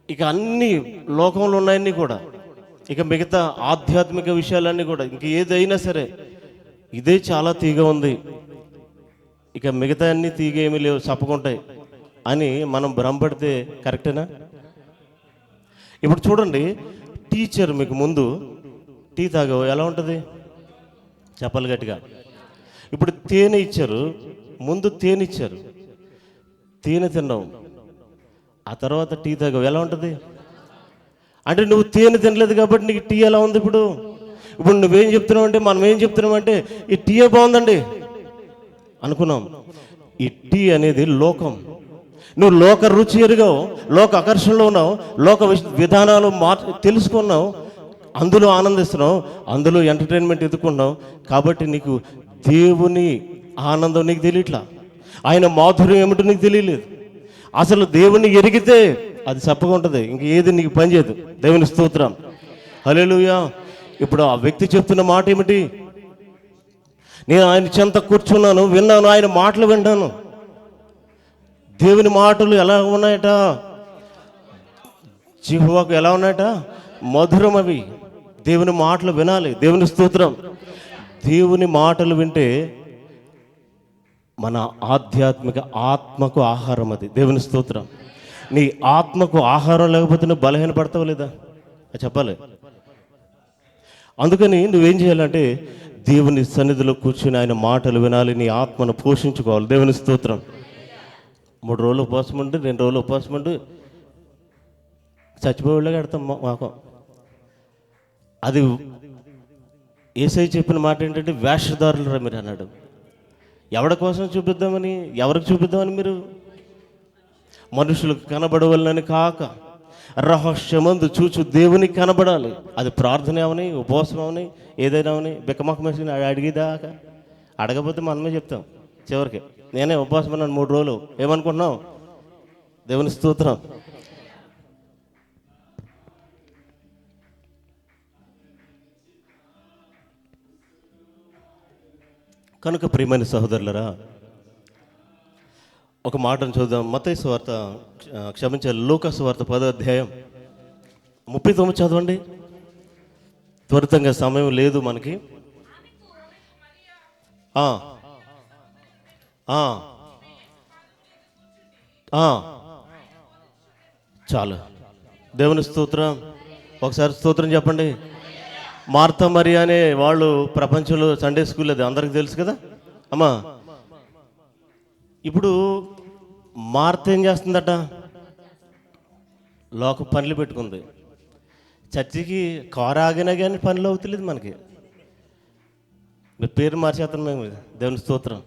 ఇక అన్ని లోకంలో ఉన్నాయన్నీ కూడా, ఇక మిగతా ఆధ్యాత్మిక విషయాలన్నీ కూడా, ఇంక ఏదైనా సరే ఇదే చాలా తీగ ఉంది, ఇక మిగతా అన్ని తీగ ఏమీ లేవు, చప్పుకుంటాయి అని మనం భ్రమపడితే కరెక్టేనా? ఇప్పుడు చూడండి, టీచర్ మీకు ముందు టీ తాగవు ఎలా ఉంటుంది? చెప్పాలి గట్టిగా. ఇప్పుడు తేనె ఇచ్చారు, ముందు తేనె ఇచ్చారు, తేనె తిన్నావు, ఆ తర్వాత టీ తాగవు ఎలా ఉంటుంది? అంటే నువ్వు తేనె తినలేదు కాబట్టి నీకు టీ ఎలా ఉంది? ఇప్పుడు నువ్వేం చెప్తున్నావు అంటే, మనం ఏం చెప్తున్నాం అంటే ఈ టీయే బాగుందండి అనుకున్నాం. ఈ టీ అనేది లోకం. నువ్వు లోక రుచి ఎరుగావు, లోక ఆకర్షణలో ఉన్నావు, లోక విధానాలు తెలుసుకున్నావు, అందులో ఆనందిస్తున్నావు, అందులో ఎంటర్టైన్మెంట్ ఎదుర్కొన్నావు. కాబట్టి నీకు దేవుని ఆనందం నీకు తెలియట్లా, ఆయన మాధుర్యం ఏమిటో నీకు తెలియలేదు. అసలు దేవుని ఎరిగితే అది చప్పగా ఉంటుంది, ఇంక ఏది నీకు పనిచేయదు. దేవుని స్తోత్రం, హల్లెలూయా. ఇప్పుడు ఆ వ్యక్తి చెప్తున్న మాట ఏమిటి? నేను ఆయన చెంత కూర్చున్నాను, విన్నాను, ఆయన మాటలు విన్నాను. దేవుని మాటలు ఎలా ఉన్నాయట? జిహ్వకు ఎలా ఉన్నాయట? మధురం అవి. దేవుని మాటలు వినాలి. దేవుని స్తోత్రం. దేవుని మాటలు వింటే మన ఆధ్యాత్మిక ఆత్మకు ఆహారం అది. దేవుని స్తోత్రం. నీ ఆత్మకు ఆహారం లేకపోతే నువ్వు బలహీనపడతావు లేదా? చెప్పాలి. అందుకని నువ్వేం చేయాలంటే దేవుని సన్నిధిలో కూర్చుని ఆయన మాటలు వినాలి, నీ ఆత్మను పోషించుకోవాలి. దేవుని స్తోత్రం. 3 రోజులు ఉపవాసం ఉండి 2 రోజులు ఉపవాసం ఉండి చచ్చిపోయేలాగా పెడతాం మాకు. అది యేసయ్య చెప్పిన మాట ఏంటంటే వేషధారులు మీరు అన్నాడు. ఎవరి కోసం చూపిద్దామని, ఎవరికి చూపిద్దామని? మీరు మనుషులకు కనబడవలని కాక రహస్యమందు చూచు దేవునికి కనబడాలి. అది ప్రార్థన అవని, ఉపవాసం అవని, ఏదైనా అవని. బిక్కమక్క మనిషిని అడిగేదాకా అడగకపోతే మనమే చెప్తాం చివరికి. నేనే ఉపవాసం అన్నాను 3 రోజులు, ఏమనుకుంటున్నావు? దేవుని స్తోత్రం. కనుక ప్రియమైన సహోదరులరా, ఒక మాటను చూద్దాం. మత్తయి సువార్త, క్షమించాలి, లూకా సువార్త 10వ అధ్యాయం 39 చదవండి. త్వరితంగా, సమయం లేదు మనకి. చాలు. దేవుని స్తోత్రం. ఒకసారి స్తోత్రం చెప్పండి. మార్తా మరియా అనే వాళ్ళు ప్రపంచంలో సండే స్కూల్, అది అందరికి తెలుసు కదా అమ్మా. ఇప్పుడు మార్త ఏం చేస్తుందట? లోక పనులు పెట్టుకుంది. చర్చికి కారు ఆగినా కానీ పనులు అవుతలేదు మనకి. మీ పేరు మార్చేస్తాను మేము. దేవుని స్తోత్రం.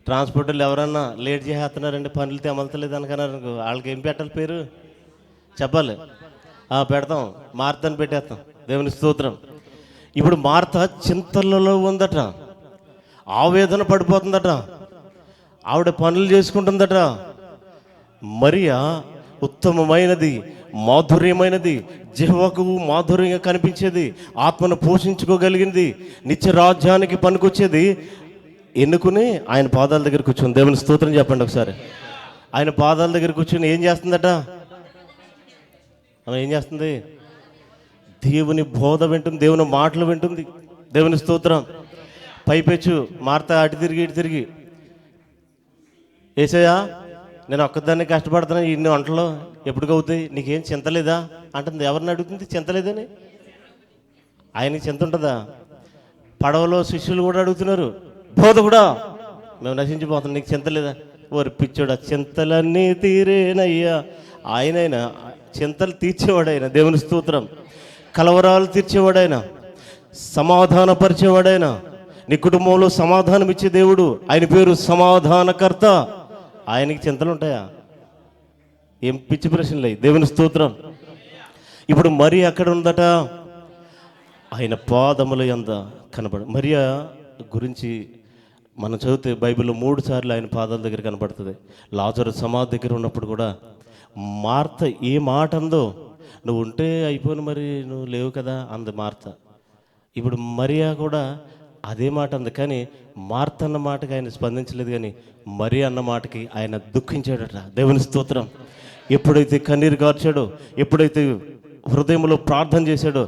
ట్రాన్స్పోర్టర్లు ఎవరన్నా లేట్ చేసేస్తున్నారండి, పనులు తెమలతలేదు అనుకున్నారు, వాళ్ళకి ఏం పెట్టాలి పేరు? చెప్పాలి. పెడతాం, మార్తని పెట్టేస్తాం. దేవుని స్తోత్రం. ఇప్పుడు మార్త చింతలలో ఉందట, ఆవేదన పడిపోతుందట, ఆవిడ పనులు చేసుకుంటుందట. మరియా ఉత్తమమైనది, మాధుర్యమైనది, జిహ్వకు మాధుర్యంగా కనిపించేది, ఆత్మను పోషించుకోగలిగింది, నిత్య రాజ్యానికి పనికొచ్చేది ఎన్నుకుని ఆయన పాదాల దగ్గర కూర్చుని. దేవుని స్తోత్రం చెప్పండి ఒకసారి. ఆయన పాదాల దగ్గర కూర్చుని ఏం చేస్తుందట? ఏం చేస్తుంది? దేవుని బోధ వింటుంది, దేవుని మాటలు వింటుంది. దేవుని స్తోత్రం. పైపెచ్చు మార్త అటు తిరిగి ఇటు తిరిగి, యేసయ్యా నేను ఒక్కదాన్ని కష్టపడుతున్నాను, ఇన్ని వంటలు ఎప్పటికవుతాయి, నీకేం చింతలేదా అంటుంది. ఎవరిని అడుగుతుంది చింతలేదని? ఆయనకి చింత ఉంటుందా? పడవలో శిష్యులు కూడా అడుగుతున్నారు, బోధ కూడా మేము నశించిపోతున్నాం, నీకు చింతలేదా? ఓరి పిచ్చోడా, చింతలన్నీ తీరేనయ్యా. ఆయనైనా చింతలు తీర్చేవాడైనా. దేవుని స్తోత్రం. కలవరాలు తీర్చేవాడైనా, సమాధానపరిచేవాడైనా, నీ కుటుంబంలో సమాధానం ఇచ్చే దేవుడు. ఆయన పేరు సమాధానకర్త. ఆయనకి చింతలు ఉంటాయా? ఏం పిచ్చి ప్రశ్నలే. దేవుని స్తోత్రం. ఇప్పుడు మరి అక్కడ ఉందట, ఆయన పాదముల యంద కనబడ. మరియా గురించి మనం చదివితే బైబిల్లో 3 సార్లు ఆయన పాదాల దగ్గర కనబడుతుంది. లాజరు సమాధి దగ్గర ఉన్నప్పుడు కూడా మార్త ఏ మాట అందో, నువ్వు ఉంటే అయిపోను, మరి నువ్వు లేవు కదా అంది మార్త. ఇప్పుడు మరియా కూడా అదే మాట అంది. కానీ మార్త అన్న మాటకి ఆయన స్పందించలేదు, కానీ మరి అన్న మాటకి ఆయన దుఃఖించాడట. దేవుని స్తోత్రం. ఎప్పుడైతే కన్నీరు కార్చాడో, ఎప్పుడైతే హృదయంలో ప్రార్థన చేశాడో,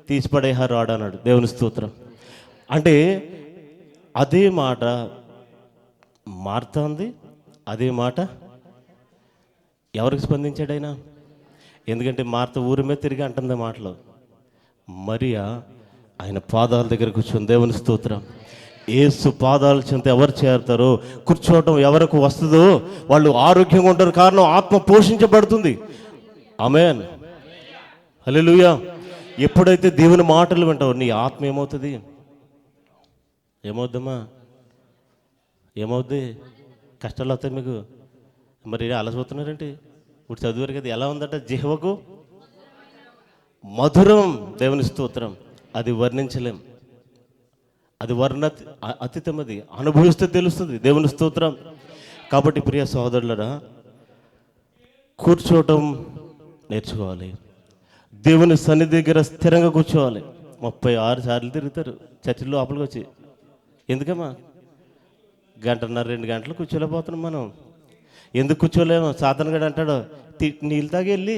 తీసిపడేహారు ఆడన్నాడు. దేవుని స్తోత్రం. అంటే అదే మాట మార్త అంది, అదే మాట ఎవరికి స్పందించాడు ఆయన? ఎందుకంటే మార్త ఊరి మీద తిరిగి అంటుంది మాటలు. మరియా ఆయన పాదాల దగ్గర కూర్చొని. దేవుని స్తోత్రం. యేసు పాదాల చెంత ఎవరు చేరుతారో, కూర్చోవటం ఎవరికి వస్తుందో వాళ్ళు ఆరోగ్యంగా ఉంటారు. కారణం ఆత్మ పోషించబడుతుంది. ఆమేన్, హల్లెలూయా. ఎప్పుడైతే దేవుని మాటలు వింటావు, నీ ఆత్మ ఏమవుతుంది? ఏమవుద్దమ్మా? ఏమవుద్ది? కష్టాలు వస్తాయి మీకు. మరి అలసిపోతున్నారేంటి? ఇప్పుడు చదివారు కదా, ఎలా ఉందట? జిహ్వకు మధురం, దేవుని స్తోత్రం. అది వర్ణించలేం, అది అతీతం, అది అనుభవిస్తే తెలుస్తుంది, దేవుని స్తోత్రం. కాబట్టి ప్రియ సహోదరులరా, కూర్చోవటం నేర్చుకోవాలి. దేవుని సన్నిధి దగ్గర స్థిరంగా కూర్చోవాలి. 36 సార్లు తిరుగుతారు చర్చిలో లోపలికి వచ్చి. ఎందుకమ్మా? గంటన్నర 2 గంటలు కూర్చోలేకపోతున్నాం మనం. ఎందుకు కూర్చోలేము? సాతాను గడు అంటాడు, నీళ్ళు తాగి వెళ్ళి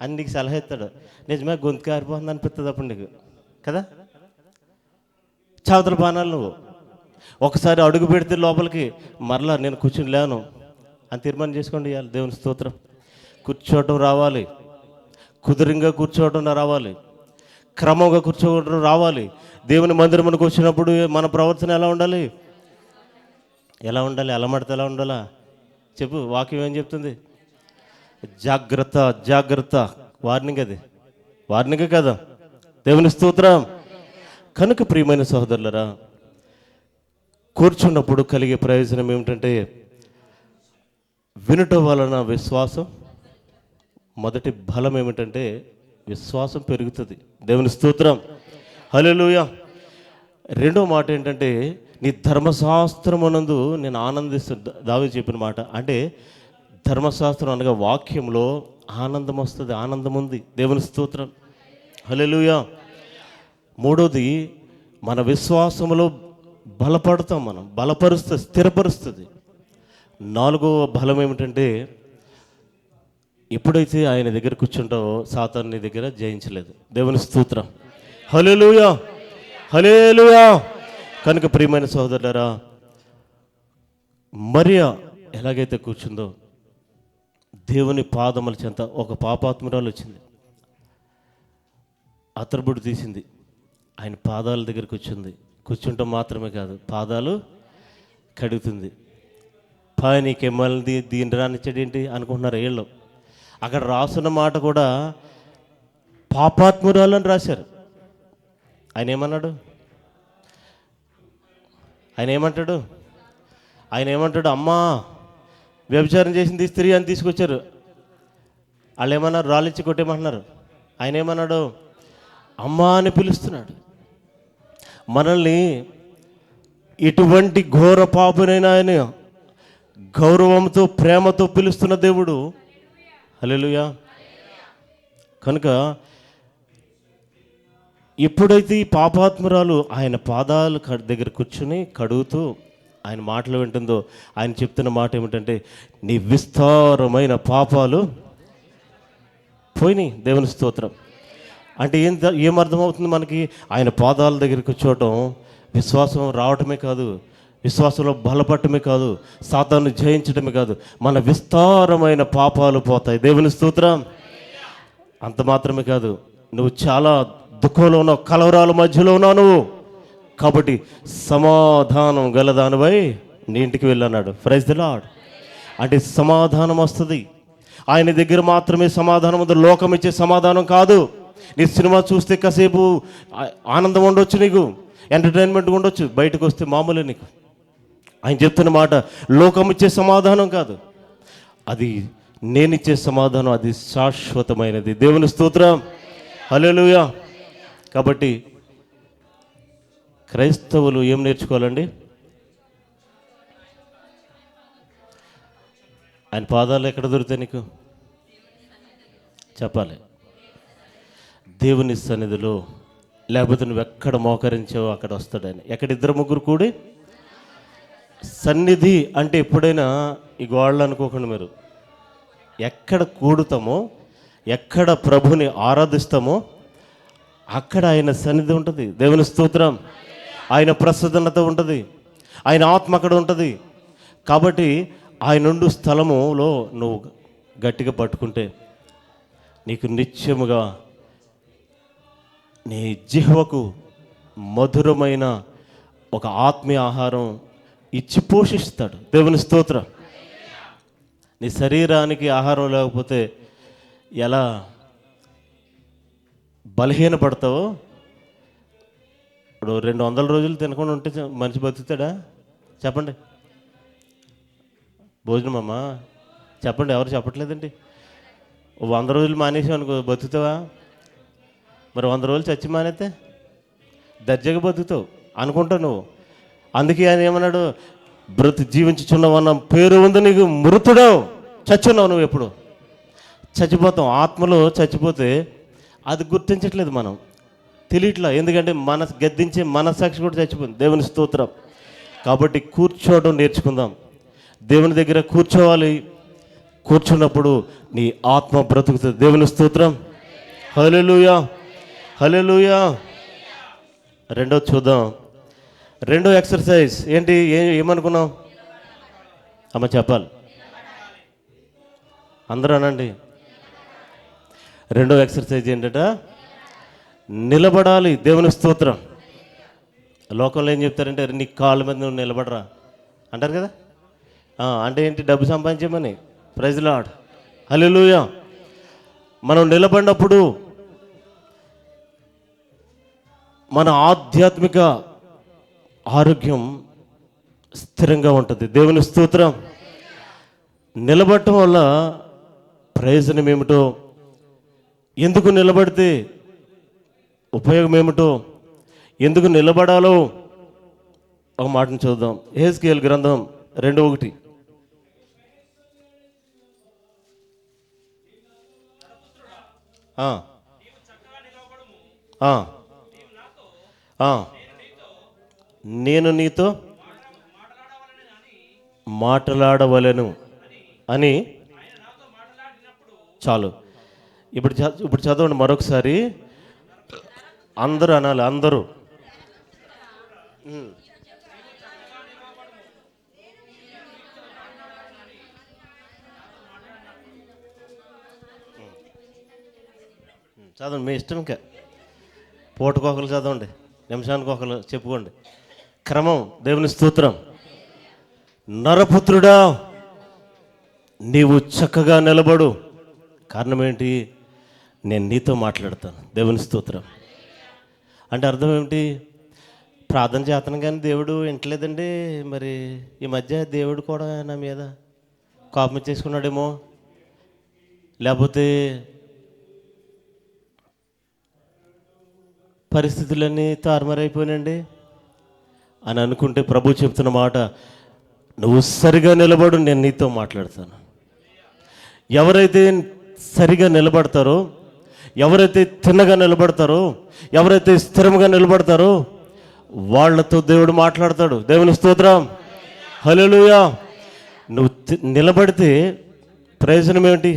అని నీకు సలహా ఇస్తాడు. నిజమే, గొంతు కారిపోతుంది అనిపిస్తుంది అప్పుడు నీకు కదా. చావతల బాణాలు నువ్వు ఒకసారి అడుగు పెడితే లోపలికి మరలా నేను కూర్చుని లేను అని తీర్మానం చేసుకోండి. ఇవ్వాలి దేవుని స్తోత్రం. కూర్చోవటం రావాలి, కుదురుగా కూర్చోవటం రావాలి, క్రమంగా కూర్చోవటం రావాలి. దేవుని మందిరమునకు వచ్చినప్పుడు మన ప్రవర్తన ఎలా ఉండాలి? ఎలా ఉండాలి? అలమడితే ఎలా ఉండాలా చెప్పు. వాక్యం ఏం చెప్తుంది? జాగ్రత్త, జాగ్రత్త. వార్నింగ్, అది వార్నింగ్ కదా, దేవుని స్తోత్రం. కనుక ప్రియమైన సహోదరులరా, కూర్చున్నప్పుడు కలిగే ప్రయోజనం ఏమిటంటే, వినటం వలన విశ్వాసం, మొదటి బలం ఏమిటంటే విశ్వాసం పెరుగుతుంది, దేవుని స్తోత్రం. హల్లెలూయా. రెండో మాట ఏంటంటే, నీ ధర్మశాస్త్రమునందు నేను ఆనందిస్తాను. దావీదు చెప్పిన మాట అంటే, ధర్మశాస్త్రం అనగా వాక్యంలో ఆనందం వస్తుంది, ఆనందం ఉంది, దేవుని స్తోత్రం. హల్లెలూయా. మూడోది, మన విశ్వాసములో బలపడతాం, మనం బలపరుస్తుంది, స్థిరపరుస్తుంది. నాలుగో బలం ఏమిటంటే, ఎప్పుడైతే ఆయన దగ్గర కూర్చుంటావో సాతాను నీ దగ్గర జయించలేదు, దేవుని స్తోత్రం. హల్లెలూయా, హల్లెలూయా. కనుక ప్రియమైన సహోదరులారా, మరియా ఎలాగైతే కూర్చుందో, దేవుని పాదముల చెంత ఒక పాపాత్మురాలు వచ్చింది, అతర్బుడు తీసింది, ఆయన పాదాల దగ్గర కూర్చుంటాం మాత్రమే కాదు, పాదాలు కడుగుతుంది. నీకెమ్మల్ని దీని రానిచ్చాడేంటి అనుకుంటున్నారు వీళ్ళు. అక్కడ రాసున్న మాట కూడా పాపాత్మురాలు అని రాశారు. ఆయన ఏమన్నాడు? ఆయన ఏమంటాడు? అమ్మా, వ్యభిచారం చేసింది స్త్రీ అని తీసుకొచ్చారు. వాళ్ళు ఏమన్నారు? రాళ్ళిచ్చి కొట్టేమంటున్నారు. ఆయన ఏమన్నాడు? అమ్మా అని పిలుస్తున్నాడు. మనల్ని ఇటువంటి ఘోర పాపునైనా ఆయన గౌరవంతో, ప్రేమతో పిలుస్తున్న దేవుడు. హల్లెలూయా. కనుక ఎప్పుడైతే ఈ పాపాత్మురాలు ఆయన పాదాల దగ్గర కూర్చుని కడుగుతూ ఆయన మాటలు వింటుందో, ఆయన చెప్తున్న మాట ఏమిటంటే, నీ విస్తారమైన పాపాలు పోయినాయి, దేవుని స్తోత్రం. అంటే ఏమర్థమవుతుంది మనకి? ఆయన పాదాల దగ్గర కూర్చోవటం విశ్వాసం రావటమే కాదు, విశ్వాసంలో బలపడటమే కాదు, సాతాను జయించడమే కాదు, మన విస్తారమైన పాపాలు పోతాయి, దేవుని స్తోత్రం. అంత మాత్రమే కాదు, నువ్వు చాలా దుఃఖంలో ఉన్నావు, కలవరాల మధ్యలో ఉన్నావు నువ్వు, కాబట్టి సమాధానం గలదానివై నీ ఇంటికి వెళ్ళన్నాడు. Praise the lord. అంటే సమాధానం వస్తుంది. ఆయన దగ్గర మాత్రమే సమాధానం ఉంది, లోకం ఇచ్చే సమాధానం కాదు. నీ సినిమా చూస్తే కాసేపు ఆనందం ఉండొచ్చు, నీకు ఎంటర్టైన్మెంట్ ఉండొచ్చు, బయటకు వస్తే మామూలే నీకు. ఆయన చెప్తున్న మాట లోకం ఇచ్చే సమాధానం కాదు, అది నేనిచ్చే సమాధానం, అది శాశ్వతమైనది, దేవుని స్తోత్రం. హల్లెలూయా. కాబట్టి క్రైస్తవులు ఏం నేర్చుకోవాలండి? ఆయన పాదాలు ఎక్కడ దొరుకుతాయి నీకు చెప్పాలి? దేవుని సన్నిధిలో. లేకపోతే నువ్వు ఎక్కడ మోకరించావో అక్కడ వస్తాడు ఆయన. ఎక్కడ 2-3 కూడి సన్నిధి అంటే ఎప్పుడైనా ఈ గోడలు అనుకోకండి మీరు. ఎక్కడ కూడుతామో, ఎక్కడ ప్రభుని ఆరాధిస్తామో అక్కడ ఆయన సన్నిధి ఉంటుంది, దేవుని స్తోత్రం. ఆయన ప్రసన్నత ఉంటుంది, ఆయన ఆత్మ అక్కడ ఉంటుంది. కాబట్టి ఆయన నుండి స్థలములో నువ్వు గట్టిగా పట్టుకుంటే నీకు నిత్యముగా నీ జిహ్వకు మధురమైన ఒక ఆత్మీయ ఆహారం ఇచ్చి పోషిస్తాడు, దేవుని స్తోత్రం. నీ శరీరానికి ఆహారం లేకపోతే ఎలా బలహీనపడతావో. ఇప్పుడు 200 రోజులు తినకుండా ఉంటే మనిషి బతుకుతాడా చెప్పండి? భోజనం అమ్మా చెప్పండి, ఎవరు చెప్పట్లేదండి. 100 రోజులు మానేసాం అనుకో, బతుకుతావా? మరి 100 రోజులు చచ్చి మానేస్తే దర్జాగా బతుకుతావు అనుకుంటావు నువ్వు. అందుకే ఆయన ఏమన్నాడు, జీవించుచున్నావన్న పేరు ఉంది నీకు, మృతుడవు, చచ్చున్నావు నువ్వు. ఎప్పుడు చచ్చిపోతాం, ఆత్మలో చచ్చిపోతే అది గుర్తించట్లేదు, మనం తెలియట్లా. ఎందుకంటే గద్దించే మనస్సాక్షి కూడా చచ్చిపోయింది. దేవుని స్తోత్రం. కాబట్టి కూర్చోవడం నేర్చుకుందాం. దేవుని దగ్గర కూర్చోవాలి. కూర్చున్నప్పుడు నీ ఆత్మ బ్రతుకుతుంది. దేవుని స్తోత్రం. హల్లెలూయా, హల్లెలూయా. రెండోది చూద్దాం. రెండో ఎక్సర్సైజ్ ఏంటి? ఏమనుకున్నాం అమ్మ? చెప్పాలి, అందరూ అనండి. రెండో ఎక్సర్సైజ్ ఏంటట? నిలబడాలి. దేవుని స్తోత్రం. లోకంలో ఏం చెప్తారంటే, నీ కాళ్ళ మీద నువ్వు నిలబడరా అంటారు కదా. అంటే ఏంటి? డబ్బు సంపాదించమని. ప్రైజ్ లార్డ్, హల్లెలూయా. మనం నిలబడినప్పుడు మన ఆధ్యాత్మిక ఆరోగ్యం స్థిరంగా ఉంటుంది. దేవుని స్తోత్రం. నిలబడటం వల్ల ప్రయోజనం ఏమిటో, ఎందుకు నిలబడితే ఉపయోగం ఏమిటో, ఎందుకు నిలబడాలో ఒక మాటను చూద్దాం. యెహెజ్కేలు గ్రంథం 2:1. నేను నీతో మాట్లాడవలెను అని. చాలు. ఇప్పుడు చదవండి మరొకసారి. అందరూ అనాలి, అందరూ. చదవండి, మీ ఇష్టం. ఇంకా పూటకొకరు చదవండి, నిమిషానికి ఒకరు చెప్పుకోండి. క్రమం. దేవుని స్తోత్రం. నరపుత్రుడా, నీవు చక్కగా నిలబడు. కారణం ఏంటి? నేను నీతో మాట్లాడతాను. దేవుని స్తోత్రం. అంటే అర్థం ఏమిటి? ప్రార్థన చేతను కానీ దేవుడు వింటలేదండి. మరి ఈ మధ్య దేవుడు కూడా నా మీద కోపం చేసుకున్నాడేమో, లేకపోతే పరిస్థితులన్నీ తారుమారైపోయినండి అని అనుకుంటే, ప్రభు చెప్తున్న మాట, నువ్వు సరిగా నిలబడు, నేను నీతో మాట్లాడతాను. ఎవరైతే సరిగా నిలబడతారో, ఎవరైతే తిన్నగా నిలబడతారో, ఎవరైతే స్థిరంగా నిలబడతారో వాళ్ళతో దేవుడు మాట్లాడతాడు. దేవుని స్తోత్రం. హల్లెలూయా. నువ్వు నిలబడితే ప్రయోజనం ఏమిటి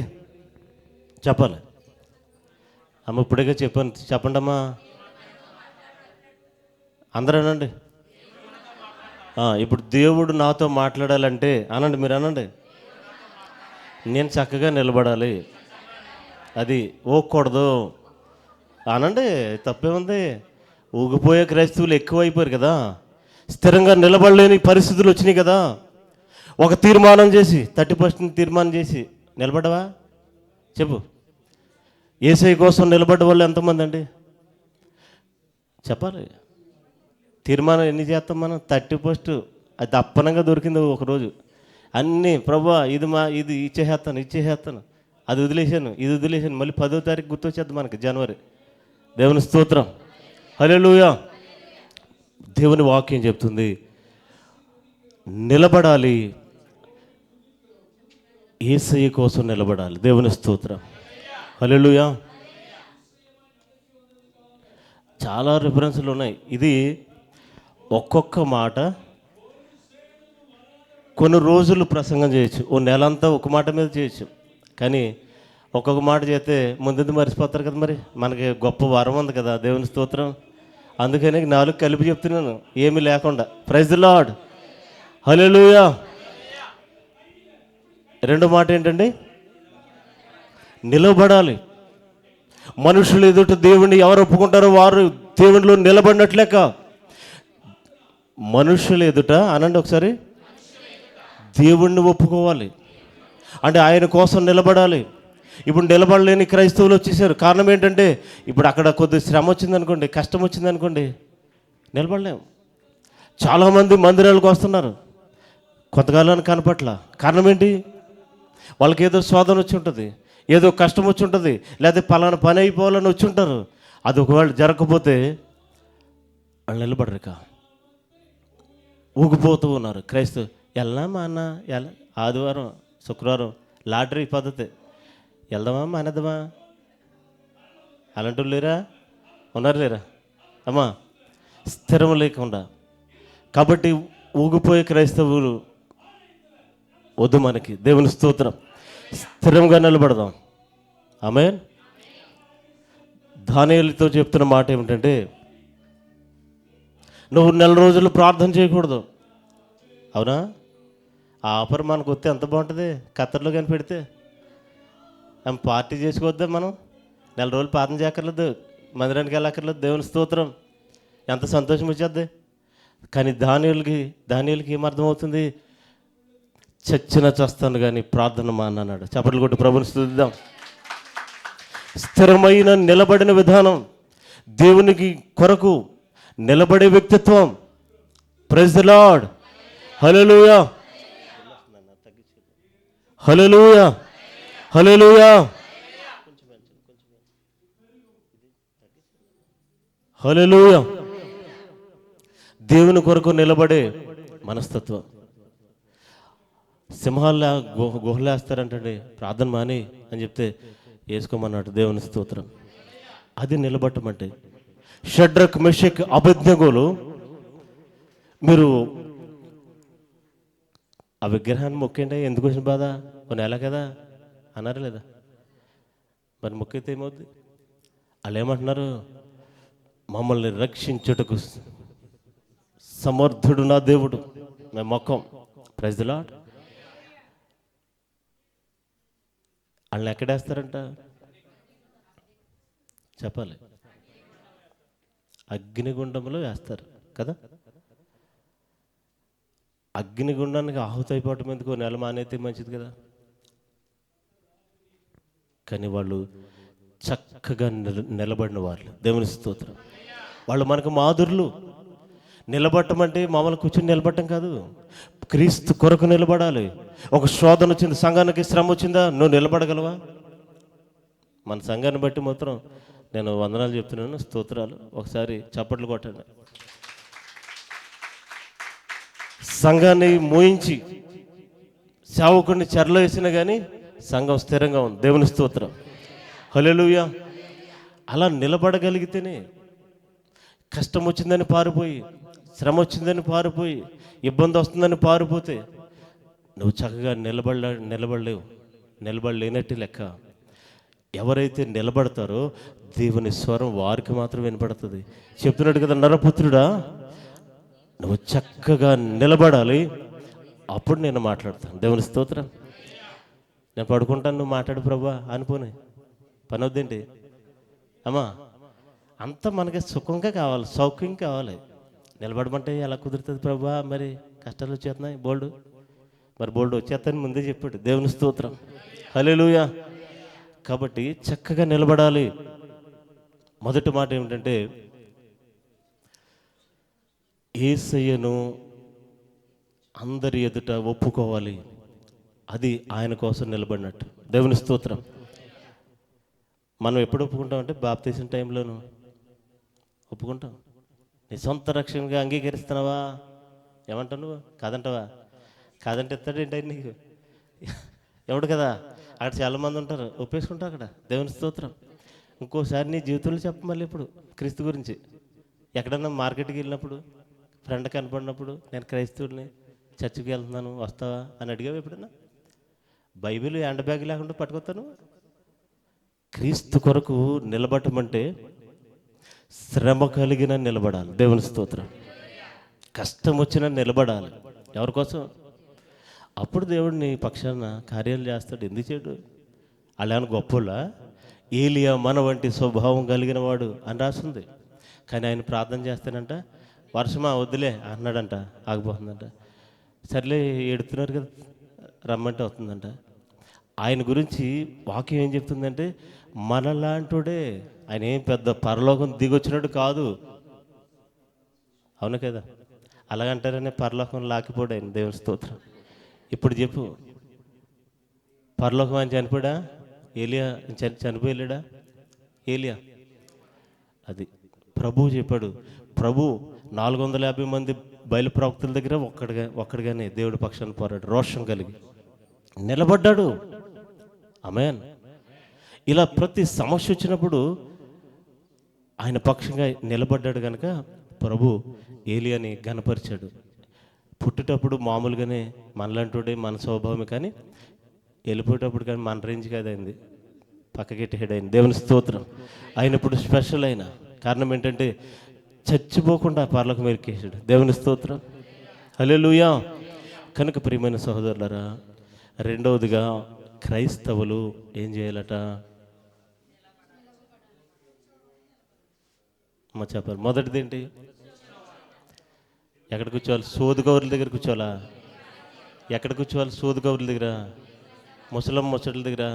చెప్పాలి అమ్మ. ఇప్పుడే చెప్పండి అమ్మా, అందరూ అనండి. ఇప్పుడు దేవుడు నాతో మాట్లాడాలంటే అనండి, మీరు అనండి. నేను చక్కగా నిలబడాలి, అది ఊగకూడదు అనండి. తప్పేముంది? ఊగిపోయే క్రైస్తవులు ఎక్కువైపోయారు కదా. స్థిరంగా నిలబడలేని పరిస్థితులు వచ్చినాయి కదా. ఒక తీర్మానం చేసి 30% తీర్మానం చేసి నిలబడవా చెప్పు. యేసయ్య కోసం నిలబడ్డ వాళ్ళు ఎంతమంది అండి చెప్పాలి. తీర్మానం ఎన్ని చేస్తాం మనం? 30%. అది అప్పనంగా దొరికింది ఒకరోజు. అన్నీ ప్రభువా ఇది ఇచ్చేసేస్తాను, అది వదిలేశాను, ఇది వదిలేశాను. మళ్ళీ 10వ తారీఖు గుర్తొచ్చేద్ది మనకి, జనవరి. దేవుని స్తోత్రం. హల్లెలూయా. దేవుని వాక్యం చెప్తుంది నిలబడాలి, యేసయ్య కోసం నిలబడాలి. దేవుని స్తోత్రం. హల్లెలూయా. చాలా రిఫరెన్స్లు ఉన్నాయి. ఇది ఒక్కొక్క మాట కొన్ని రోజులు ప్రసంగం చేయొచ్చు, ఓ నెలంతా ఒక మాట మీద చేయొచ్చు. కానీ ఒక్కొక్క మాట చేస్తే ముందు మర్చిపోతారు కదా. మరి మనకి గొప్ప వరం ఉంది కదా, దేవుని స్తోత్రం. అందుకని 4 కలిపి చెప్తున్నాను, ఏమీ లేకుండా. Praise the Lord. హల్లెలూయా. రెండో మాట ఏంటండి? నిలబడాలి. మనుషులు ఎదుట దేవుణ్ణి ఎవరు ఒప్పుకుంటారో వారు దేవునిలో నిలబడినట్లేక. మనుషులు ఎదుట అనండి ఒకసారి, దేవుణ్ణి ఒప్పుకోవాలి అంటే ఆయన కోసం నిలబడాలి. ఇప్పుడు నిలబడలేని క్రైస్తవులు వచ్చేసారు. కారణం ఏంటంటే, ఇప్పుడు అక్కడ కొద్ది శ్రమ వచ్చిందనుకోండి, కష్టం వచ్చిందనుకోండి, నిలబడలేము. చాలామంది మందిరాలకు వస్తున్నారు, కొంతకాలానికి కనపట్ల. కారణం ఏంటి? వాళ్ళకి ఏదో శోధన వచ్చి ఉంటుంది, ఏదో కష్టం వచ్చి ఉంటుంది, లేదా పలానా పని అయిపోవాలని వచ్చి ఉంటారు. అది ఒకవేళ జరగకపోతే వాళ్ళు నిలబడరు, ఇక ఊగిపోతూ ఉన్నారు. క్రైస్తవు వెళ్ళా మా అన్న ఆదివారం శుక్రవారం లాటరీ పద్ధతి, వెళ్దామా మానేద్దామా? అలాంటి లేరా? ఉన్నారు లేరా అమ్మా? స్థిరం లేకుండా. కాబట్టి ఊగిపోయే క్రైస్తవులు వద్దు మనకి. దేవుని స్తోత్రం. స్థిరంగా నిలబడదాం. ఆమేన్. దానియేలుతో చెప్తున్న మాట ఏమిటంటే, నువ్వు 4 రోజులు ప్రార్థన చేయకూడదు. అవునా? ఆ ఆఫర్ మనకు వస్తే ఎంత బాగుంటుంది. ఖత్తర్లో కానీ పెడితే పార్టీ చేసుకోవద్దా? మనం 4 రోజులు ప్రార్థన చేయక్కర్లేదు, మందిరానికి వెళ్ళక్కర్లేదు. దేవుని స్తోత్రం. ఎంత సంతోషం వచ్చేద్ది. కానీ దానియేలుకి ఏమర్థమవుతుంది? చచ్చిన చస్తాను కానీ ప్రార్థన మానన్నాడు. చప్పట్లు కొట్టి ప్రభుని స్తుతిద్దాం. స్థిరమైన నిలబడిన విధానం, దేవునికి కొరకు నిలబడే వ్యక్తిత్వం. Praise the Lord. Hallelujah, hallelujah, hallelujah, hallelujah. దేవుని కొరకు నిలబడే మనస్తత్వం. సింహాల గుహలేస్తారంటే ప్రార్థన మాని అని చెప్తే వేసుకోమన్నాడు. దేవుని స్తోత్రం. అది నిలబట్టమంటే. షడ్రక్, మెషక్, అబేద్నెగోలు మీరు ఆ విగ్రహాన్ని మొక్కండి, ఎందుకు వచ్చిన బాధ? కొన్ని నెల కదా అన్నారు లేదా? మరి మొక్కైతే ఏమవుద్ది? వాళ్ళు ఏమంటున్నారు? మమ్మల్ని రక్షించుటకు సమర్థుడు నా దేవుడు, మేము మొక్కం. Praise the lord. వాళ్ళని ఎక్కడేస్తారంట చెప్పాలి? అగ్నిగుండంలో వేస్తారు కదా. అగ్నిగుండానికి ఆహుతి అయిపోవటం ఎందుకు? నెల మానైతే మంచిది కదా. కానీ వాళ్ళు చక్కగా నిలబడిన వాళ్ళు. దేవుని స్తోత్రం. వాళ్ళు మనకు మాధురులు. నిలబడటం అంటే మామూలు కూర్చొని నిలబడటం కాదు, క్రీస్తు కొరకు నిలబడాలి. ఒక శోధన వచ్చింది, సంఘానికి శ్రమ వచ్చిందా, నువ్వు నిలబడగలవా? మన సంఘాన్ని బట్టి మాత్రం నేను వందనాలు చెప్తున్నాను, స్తోత్రాలు. ఒకసారి చప్పట్లు కొట్టండి. సంఘాన్ని మోయించి సేవకుడిని చెరలో వేసినా కానీ సంఘం స్థిరంగా ఉంది. దేవుని స్తోత్రం. హల్లెలూయా. అలా నిలబడగలిగితేనే, కష్టం వచ్చిందని పారిపోయి, శ్రమ వచ్చిందని పారిపోయి, ఇబ్బంది వస్తుందని పారిపోతే నువ్వు చక్కగా నిలబడలేనట్టు లెక్క. ఎవరైతే నిలబడతారో దేవుని స్వరం వారికి మాత్రం వినపడుతుంది. చెప్తున్నాడు కదా, నరపుత్రుడా నువ్వు చక్కగా నిలబడాలి, అప్పుడు నేను మాట్లాడతాను. దేవుని స్తోత్రం. నేను పడుకుంటాను, నువ్వు మాట్లాడు ప్రభా అనుకోని పని వద్దేంటి అమ్మా? అంతా మనకి సుఖంగా కావాలి, సౌఖ్యం కావాలి. నిలబడమంటే ఎలా కుదురుతుంది ప్రభా? మరి కష్టాలు వచ్చేస్తున్నాయి బోల్డ్. మరి బోల్డ్ వచ్చేస్తాను ముందే చెప్పాడు. దేవుని స్తోత్రం. హల్లెలూయా. కాబట్టి చక్కగా నిలబడాలి. మొదటి మాట ఏమిటంటే, యేసయ్యను అందరి ఎదుట ఒప్పుకోవాలి. అది ఆయన కోసం నిలబడినట్టు. దేవుని స్తోత్రం. మనం ఎప్పుడు ఒప్పుకుంటామంటే బాప్తీసం టైంలోనూ ఒప్పుకుంటాం. నీ సొంత రక్షణగా అంగీకరిస్తున్నావా? ఏమంటావు నువ్వు? కాదంటావా? కాదంటే ఇస్తాడు ఏంటి నీకు? ఎవడు కదా. అక్కడ చాలామంది ఉంటారు, ఒప్పేసుకుంటావు అక్కడ. దేవుని స్తోత్రం. ఇంకోసారి నీ జీవితంలో చెప్ప మళ్ళీ ఇప్పుడు క్రీస్తు గురించి. ఎక్కడన్నా మార్కెట్కి వెళ్ళినప్పుడు, ఫ్రెండ్ కనపడినప్పుడు, నేను క్రైస్తవుడిని, చర్చికి వెళ్తున్నాను వస్తావా అని అడిగావు ఎప్పుడన్నా? బైబిల్ హ్యాండ్ బ్యాగ్ లేకుండా పట్టుకొస్తాను. క్రీస్తు కొరకు నిలబడటమంటే శ్రమ కలిగిన నిలబడాలి. దేవుని స్తోత్రం. కష్టం వచ్చినా నిలబడాలి. ఎవరి కోసం? అప్పుడు దేవుడు నీ పక్షాన కార్యాలు చేస్తాడు. ఎందుకు చేయడు? అలా గొప్పోళ్ళ ఏలియా మన వంటి స్వభావం కలిగిన వాడు అని రాస్తుంది. కానీ ఆయన ప్రార్థన చేస్తానంట, వర్షమా వద్దులే అన్నాడంట, ఆగిపోతుందంట. సర్లే ఎడుతున్నారు కదా, రమ్మంటే వస్తుందంట. ఆయన గురించి వాక్యం ఏం చెప్తుందంటే, మనలాంటుడే. ఆయన ఏం పెద్ద పరలోకం దిగొచ్చినట్టు కాదు. అవును కదా? అలాగంటారనే పరలోకం లాకిపోడు ఆయన. దేవుని స్తోత్రం. ఇప్పుడు చెప్పు, పరలోకం ఆయన చనిపోయాడా? ఏలియా చనిపోయలేడా? ఏలియా అది ప్రభువు చెప్పాడు. ప్రభు 450 మంది బయలు ప్రవక్తల దగ్గర ఒక్కడిగానే దేవుడి పక్షాన్ని పోరాడు, రోషం కలిగి నిలబడ్డాడు. ఆమేన్. ఇలా ప్రతి సమస్య వచ్చినప్పుడు ఆయన పక్షంగా నిలబడ్డాడు కనుక ప్రభు ఏలియాని ఘనపరిచాడు. పుట్టేటప్పుడు మామూలుగానే మనలాంటి మన స్వభావమే, కానీ వెళ్ళిపోయేటప్పుడు కానీ మన రేంజ్ కాదైంది, పక్కకెట్టి హెడ్ అయింది. దేవుని స్తోత్రం. ఆయన ఇప్పుడు స్పెషల్ అయిన కారణం ఏంటంటే చచ్చిపోకుండా పరలోకం ఎక్కేసాడు. దేవుని స్తోత్రం. హల్లెలూయా. కనుక ప్రియమైన సహోదరులారా, రెండవదిగా క్రైస్తవులు ఏం చేయాలట? చెప్పారు. మొదటిది ఏంటి? ఎక్కడ కూర్చోవాలి? సోదుగౌరుల దగ్గర కూర్చోవాలా? ఎక్కడ కూర్చోవాలి? సోదుగౌరుల దగ్గర, ముసలమ్మ ముచ్చట్ల దగ్గర,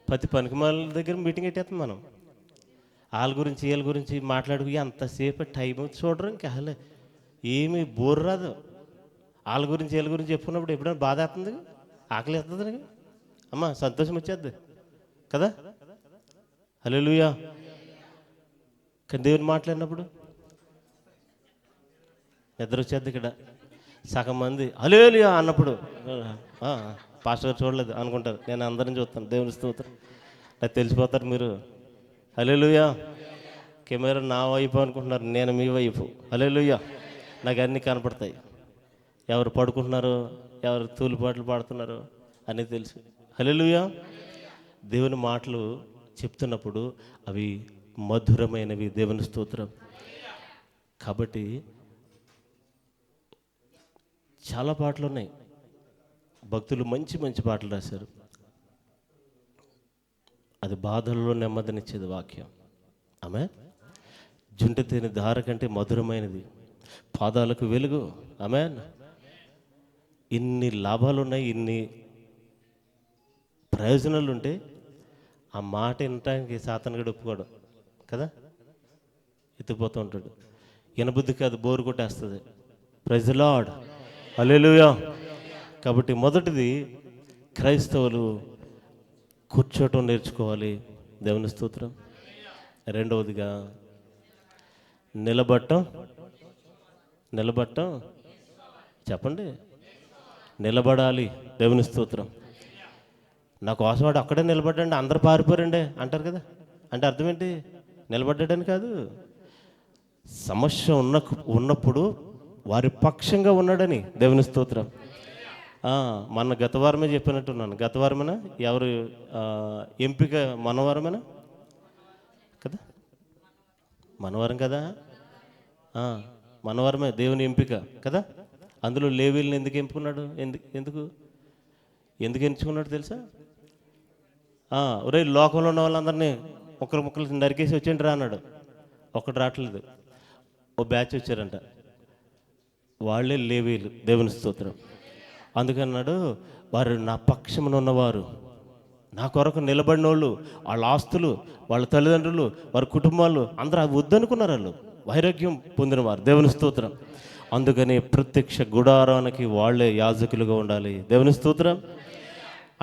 ప్రతి పనికిమాల దగ్గర మీటింగ్ పెట్టేస్తాం మనం. వాళ్ళ గురించి వీళ్ళ గురించి మాట్లాడుకు అంతసేపు టైం చూడరు, ఇంకా అసలు ఏమి బోర్ రాదు. వాళ్ళ గురించి వీళ్ళ గురించి చెప్పుకున్నప్పుడు ఎప్పుడైనా బాధ వేస్తుంది, ఆకలి వేస్తుంది, అమ్మ సంతోషం వచ్చేద్ది కదా. హల్లెలూయా. కానీ దేవుని మాట్లాడినప్పుడు నిద్ర వచ్చేద్ది. ఇక్కడ సగం మంది హల్లెలూయా అన్నప్పుడు పాస్టర్ గారు చూడలేదు అనుకుంటారు. నేను అందరిని చూస్తాను. దేవుని స్తోత్రం. నాకు తెలిసిపోతారు మీరు. హల్లెలూయా. కెమెరా నా వైపు అనుకుంటున్నారు, నేను మీ వైపు. హల్లెలూయా. నాకు అన్నీ కనపడతాయి. ఎవరు పడుకుంటున్నారు, ఎవరు తూలిపాట్లు పాడుతున్నారు అనేది తెలుసు. హల్లెలూయా. దేవుని మాటలు చెప్తున్నప్పుడు అవి మధురమైనవి. దేవుని స్తోత్రం. కాబట్టి చాలా పాటలు ఉన్నాయి. భక్తులు మంచి మంచి పాటలు రాశారు. అది బాధల్లో నెమ్మదినిచ్చేది వాక్యం. ఆమె జుంట తేనె ధార కంటే మధురమైనది, పాదాలకు వెలుగు. ఆమె ఇన్ని లాభాలు ఉన్నాయి, ఇన్ని ప్రయోజనాలు ఉంటే ఆ మాట వినటానికి సాతానుగాడు ఒప్పుకోడు కదా. ఎత్తుకుపోతూ ఉంటాడు. వినబుద్ధి కాదు, బోరు కొట్టేస్తుంది. Praise the Lord. హల్లెలూయా. కాబట్టి మొదటిది క్రైస్తవులు కూర్చోటం నేర్చుకోవాలి. దేవుని స్తోత్రం. రెండవదిగా నిలబడటం చెప్పండి, నిలబడాలి. దేవుని స్తోత్రం. నాకు వాసవాడు అక్కడే నిలబడ్డండి, అందరు పారిపోరండి అంటారు కదా. అంటే అర్థం ఏంటి? నిలబడ్డాడని కాదు, సమస్య ఉన్నప్పుడు వారి పక్షంగా ఉన్నాడని. దేవుని స్తోత్రం. మన గత వారమే చెప్పినట్టున్నాను. గత వారమేనా? ఎవరు ఎంపిక? మనవారమేనా కదా? మనవారం కదా. మనవారమే దేవుని ఎంపిక కదా. అందులో లేవీలను ఎందుకు ఎంపుకున్నాడు? ఎందుకు ఎంచుకున్నాడు తెలుసా? ఒరే లోకంలో ఉన్న వాళ్ళందరినీ ముక్కలు నరికేసి వచ్చేయండి రా అన్నాడు. ఒక్కడు రావట్లేదు. ఓ బ్యాచ్ వచ్చారంట, వాళ్ళే లేవీలు. దేవుని స్తోత్రం. అందుకన్నాడు, వారు నా పక్షమున ఉన్నవారు, నా కొరకు నిలబడిన వాళ్ళు, వాళ్ళ ఆస్తులు, వాళ్ళ తల్లిదండ్రులు, వారి కుటుంబాలు అందరూ అవి వద్దనుకున్నారు. వాళ్ళు వైరాగ్యం పొందినవారు. దేవుని స్తోత్రం. అందుకని ప్రత్యక్ష గుడారానికి వాళ్ళే యాజకులుగా ఉండాలి. దేవుని స్తోత్రం.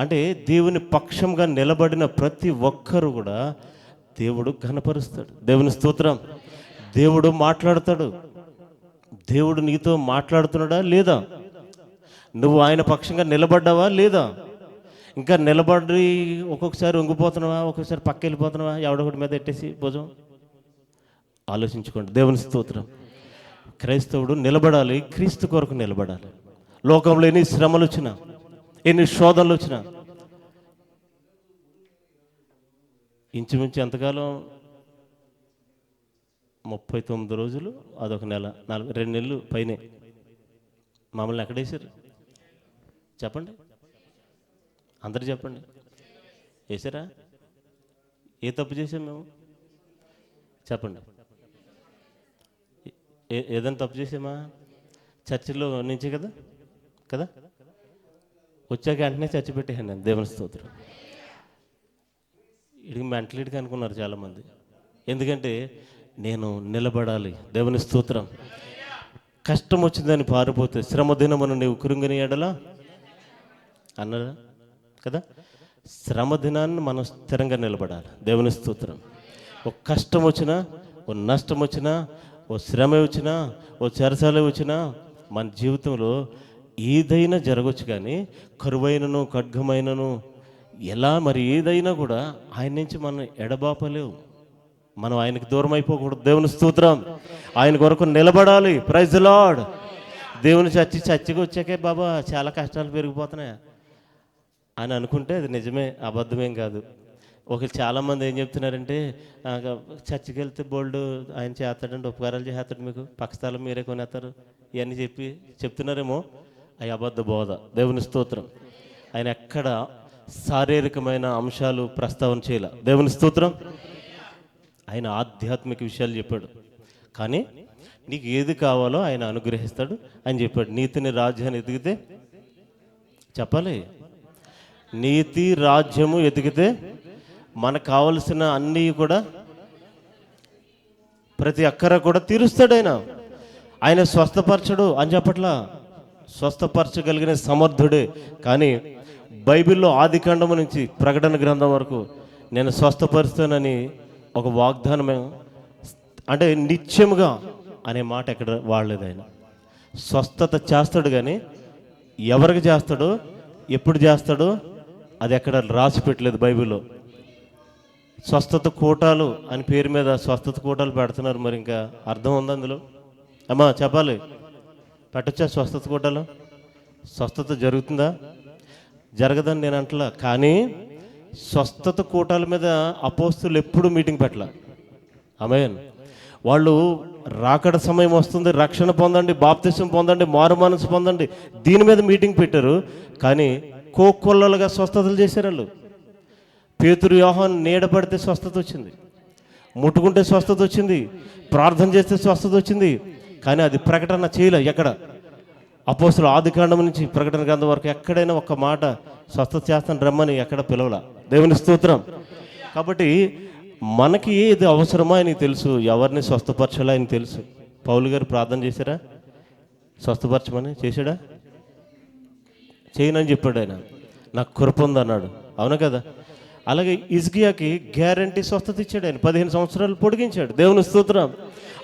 అంటే దేవుని పక్షంగా నిలబడిన ప్రతి ఒక్కరు కూడా దేవుడు ఘనపరుస్తాడు. దేవుని స్తోత్రం. దేవుడు మాట్లాడతాడు. దేవుడు నీతో మాట్లాడుతున్నాడా లేదా? నువ్వు ఆయన పక్షంగా నిలబడ్డావా లేదా? ఇంకా నిలబడి ఒక్కొక్కసారి వంగిపోతున్నావా, ఒక్కొక్కసారి పక్క వెళ్ళిపోతున్నావా, ఎవడొకటి మీద ఎట్టేసి భుజం? ఆలోచించుకోండి. దేవుని స్తోత్రం. క్రైస్తవుడు నిలబడాలి, క్రీస్తు కొరకు నిలబడాలి. లోకంలో ఎన్ని శ్రమలు వచ్చినా, ఎన్ని శోధనలు వచ్చినా, ఇంచుమించు ఎంతకాలం? 39 రోజులు, అదొక నెల, 2 నెలలు పైనే. మమ్మల్ని ఎక్కడేసారు చెప్పండి? అందరు చెప్పండి. వేసారా? ఏ తప్పు చేసాం మేము? చెప్పండి. ఏదైనా తప్పు చేసామా? చర్చిలో నుంచి కదా వచ్చాక వెంటనే చర్చి పెట్టేసాను నేను. దేవుని స్తోత్రం. ఇడికి మెంటలీడికి అనుకున్నారు చాలామంది. ఎందుకంటే నేను నిలబడాలి. దేవుని స్తోత్రం. కష్టం వచ్చిందని పారిపోతే, శ్రమ దినమున నీవు కృంగిని ఎడలా అన్నారా కదా? శ్రమ దినాన్ని మనం స్థిరంగా నిలబడాలి. దేవుని స్తోత్రం. ఒక కష్టం వచ్చినా, ఓ నష్టం వచ్చినా, ఓ శ్రమ వచ్చినా, ఓ చెరసాల వచ్చినా మన జీవితంలో ఏదైనా జరగవచ్చు. కానీ కరువైనను ఖడ్గమైనను ఎలా మరి ఏదైనా కూడా ఆయన నుంచి మనం ఎడబాపలేవు. మనం ఆయనకి దూరం అయిపోకూడదు. దేవుని స్తోత్రం. ఆయన కొరకు నిలబడాలి. Praise the lord. దేవుని చచ్చిగా వచ్చాకే బాబా చాలా కష్టాలు పెరిగిపోతున్నాయి అని అనుకుంటే అది నిజమే, అబద్ధమేం కాదు. చాలామంది ఏం చెప్తున్నారంటే చర్చికి వెళ్తే బోల్డ్ ఆయన చేస్తాడండి, ఉపకారాలు చేస్తాడు, మీకు పక్క స్థలం మీరే కొనేస్తారు, ఇవన్నీ చెప్తున్నారేమో. అవి అబద్ధ బోధ. దేవుని స్తోత్రం. ఆయన ఎక్కడ శారీరకమైన అంశాలు ప్రస్తావన చేయాల. దేవుని స్తోత్రం. ఆయన ఆధ్యాత్మిక విషయాలు చెప్పాడు. కానీ నీకు ఏది కావాలో ఆయన అనుగ్రహిస్తాడు అని చెప్పాడు. నీతిని రాజ్యాన్ని ఎదిగితే చెప్పాలి, నీతి రాజ్యము ఎదిగితే మనకు కావలసిన అన్నీ కూడా ప్రతి అక్కర కూడా తీరుస్తాడు. ఆయన స్వస్థపరచడు అని చెప్పట్లా, స్వస్థపరచగలిగిన సమర్థుడే. కానీ బైబిల్లో ఆదికాండము నుంచి ప్రకటన గ్రంథం వరకు నేను స్వస్థపరుస్తానని ఒక వాగ్దానం, అంటే నిత్యముగా అనే మాట ఎక్కడ వాడలేదు. ఆయన స్వస్థత చేస్తాడు, కానీ ఎవరికి చేస్తాడో ఎప్పుడు చేస్తాడో అది ఎక్కడ రాసి పెట్టలేదు బైబిల్లో. స్వస్థత కూటాలు అని పేరు మీద స్వస్థత కూటాలు పెడుతున్నారు. మరి ఇంకా అర్థం ఉంది అందులో? అమ్మా చెప్పాలి, పెట్టచ్చా స్వస్థత కూటాలు? స్వస్థత జరుగుతుందా? జరగదని నేను అంటలా. కానీ స్వస్థత కూటాల మీద అపోస్తులు ఎప్పుడు మీటింగ్ పెట్టాల. ఆమేన్. వాళ్ళు రాకడ సమయం వస్తుంది, రక్షణ పొందండి, బాప్తిసం పొందండి, మారు మనసు పొందండి, దీని మీద మీటింగ్ పెట్టారు. కానీ కోకొల్లలుగా స్వస్థతలు చేశారు వాళ్ళు. పేతురు యోహాను నీడ పడితే స్వస్థత వచ్చింది, ముట్టుకుంటే స్వస్థత వచ్చింది, ప్రార్థన చేస్తే స్వస్థత వచ్చింది. కానీ అది ప్రకటన చేయలే. ఎక్కడ అపోస్తులు ఆదికాండం నుంచి ప్రకటన గ్రంథం వరకు ఎక్కడైనా ఒక్క మాట స్వస్థత చేస్తాను రమ్మని ఎక్కడ పిలవలా. దేవుని స్తోత్రం. కాబట్టి మనకి ఏది అవసరమో ఆయనకి తెలుసు, ఎవరిని స్వస్థపరచాలో ఆయన తెలుసు. పౌలు గారు ప్రార్థన చేశారా? స్వస్థపరచమని చేశాడా? చేయనని చెప్పాడు. ఆయన నాకు కృప ఉంది అన్నాడు. అవునా కదా? అలాగే హిజ్కియాకి గ్యారంటీ స్వస్థత ఇచ్చాడు. ఆయన 15 సంవత్సరాలు పొడిగించాడు. దేవుని స్తోత్రం.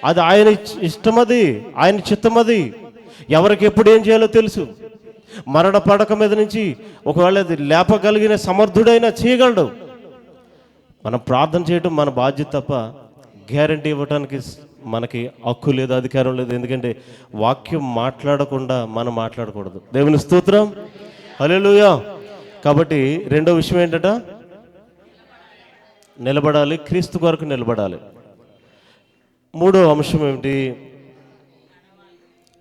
అది ఆయన ఇష్టమది, ఆయన చిత్తమది. ఎవరికి ఎప్పుడు ఏం చేయాలో తెలుసు. మరణ పడక మీద నుంచి ఒకవేళ అది లేపగలిగిన సమర్థుడైనా చేయగలడు. మనం ప్రార్థన చేయడం మన బాధ్యత తప్ప గ్యారంటీ ఇవ్వడానికి మనకి హక్కు లేదు, అధికారం లేదు. ఎందుకంటే వాక్యం మాట్లాడకుండా మనం మాట్లాడకూడదు. దేవుని స్తోత్రం. హల్లెలూయా. కాబట్టి రెండో విషయం ఏంటంట? నిలబడాలి, క్రీస్తు కొరకు నిలబడాలి. మూడో అంశం ఏమిటి?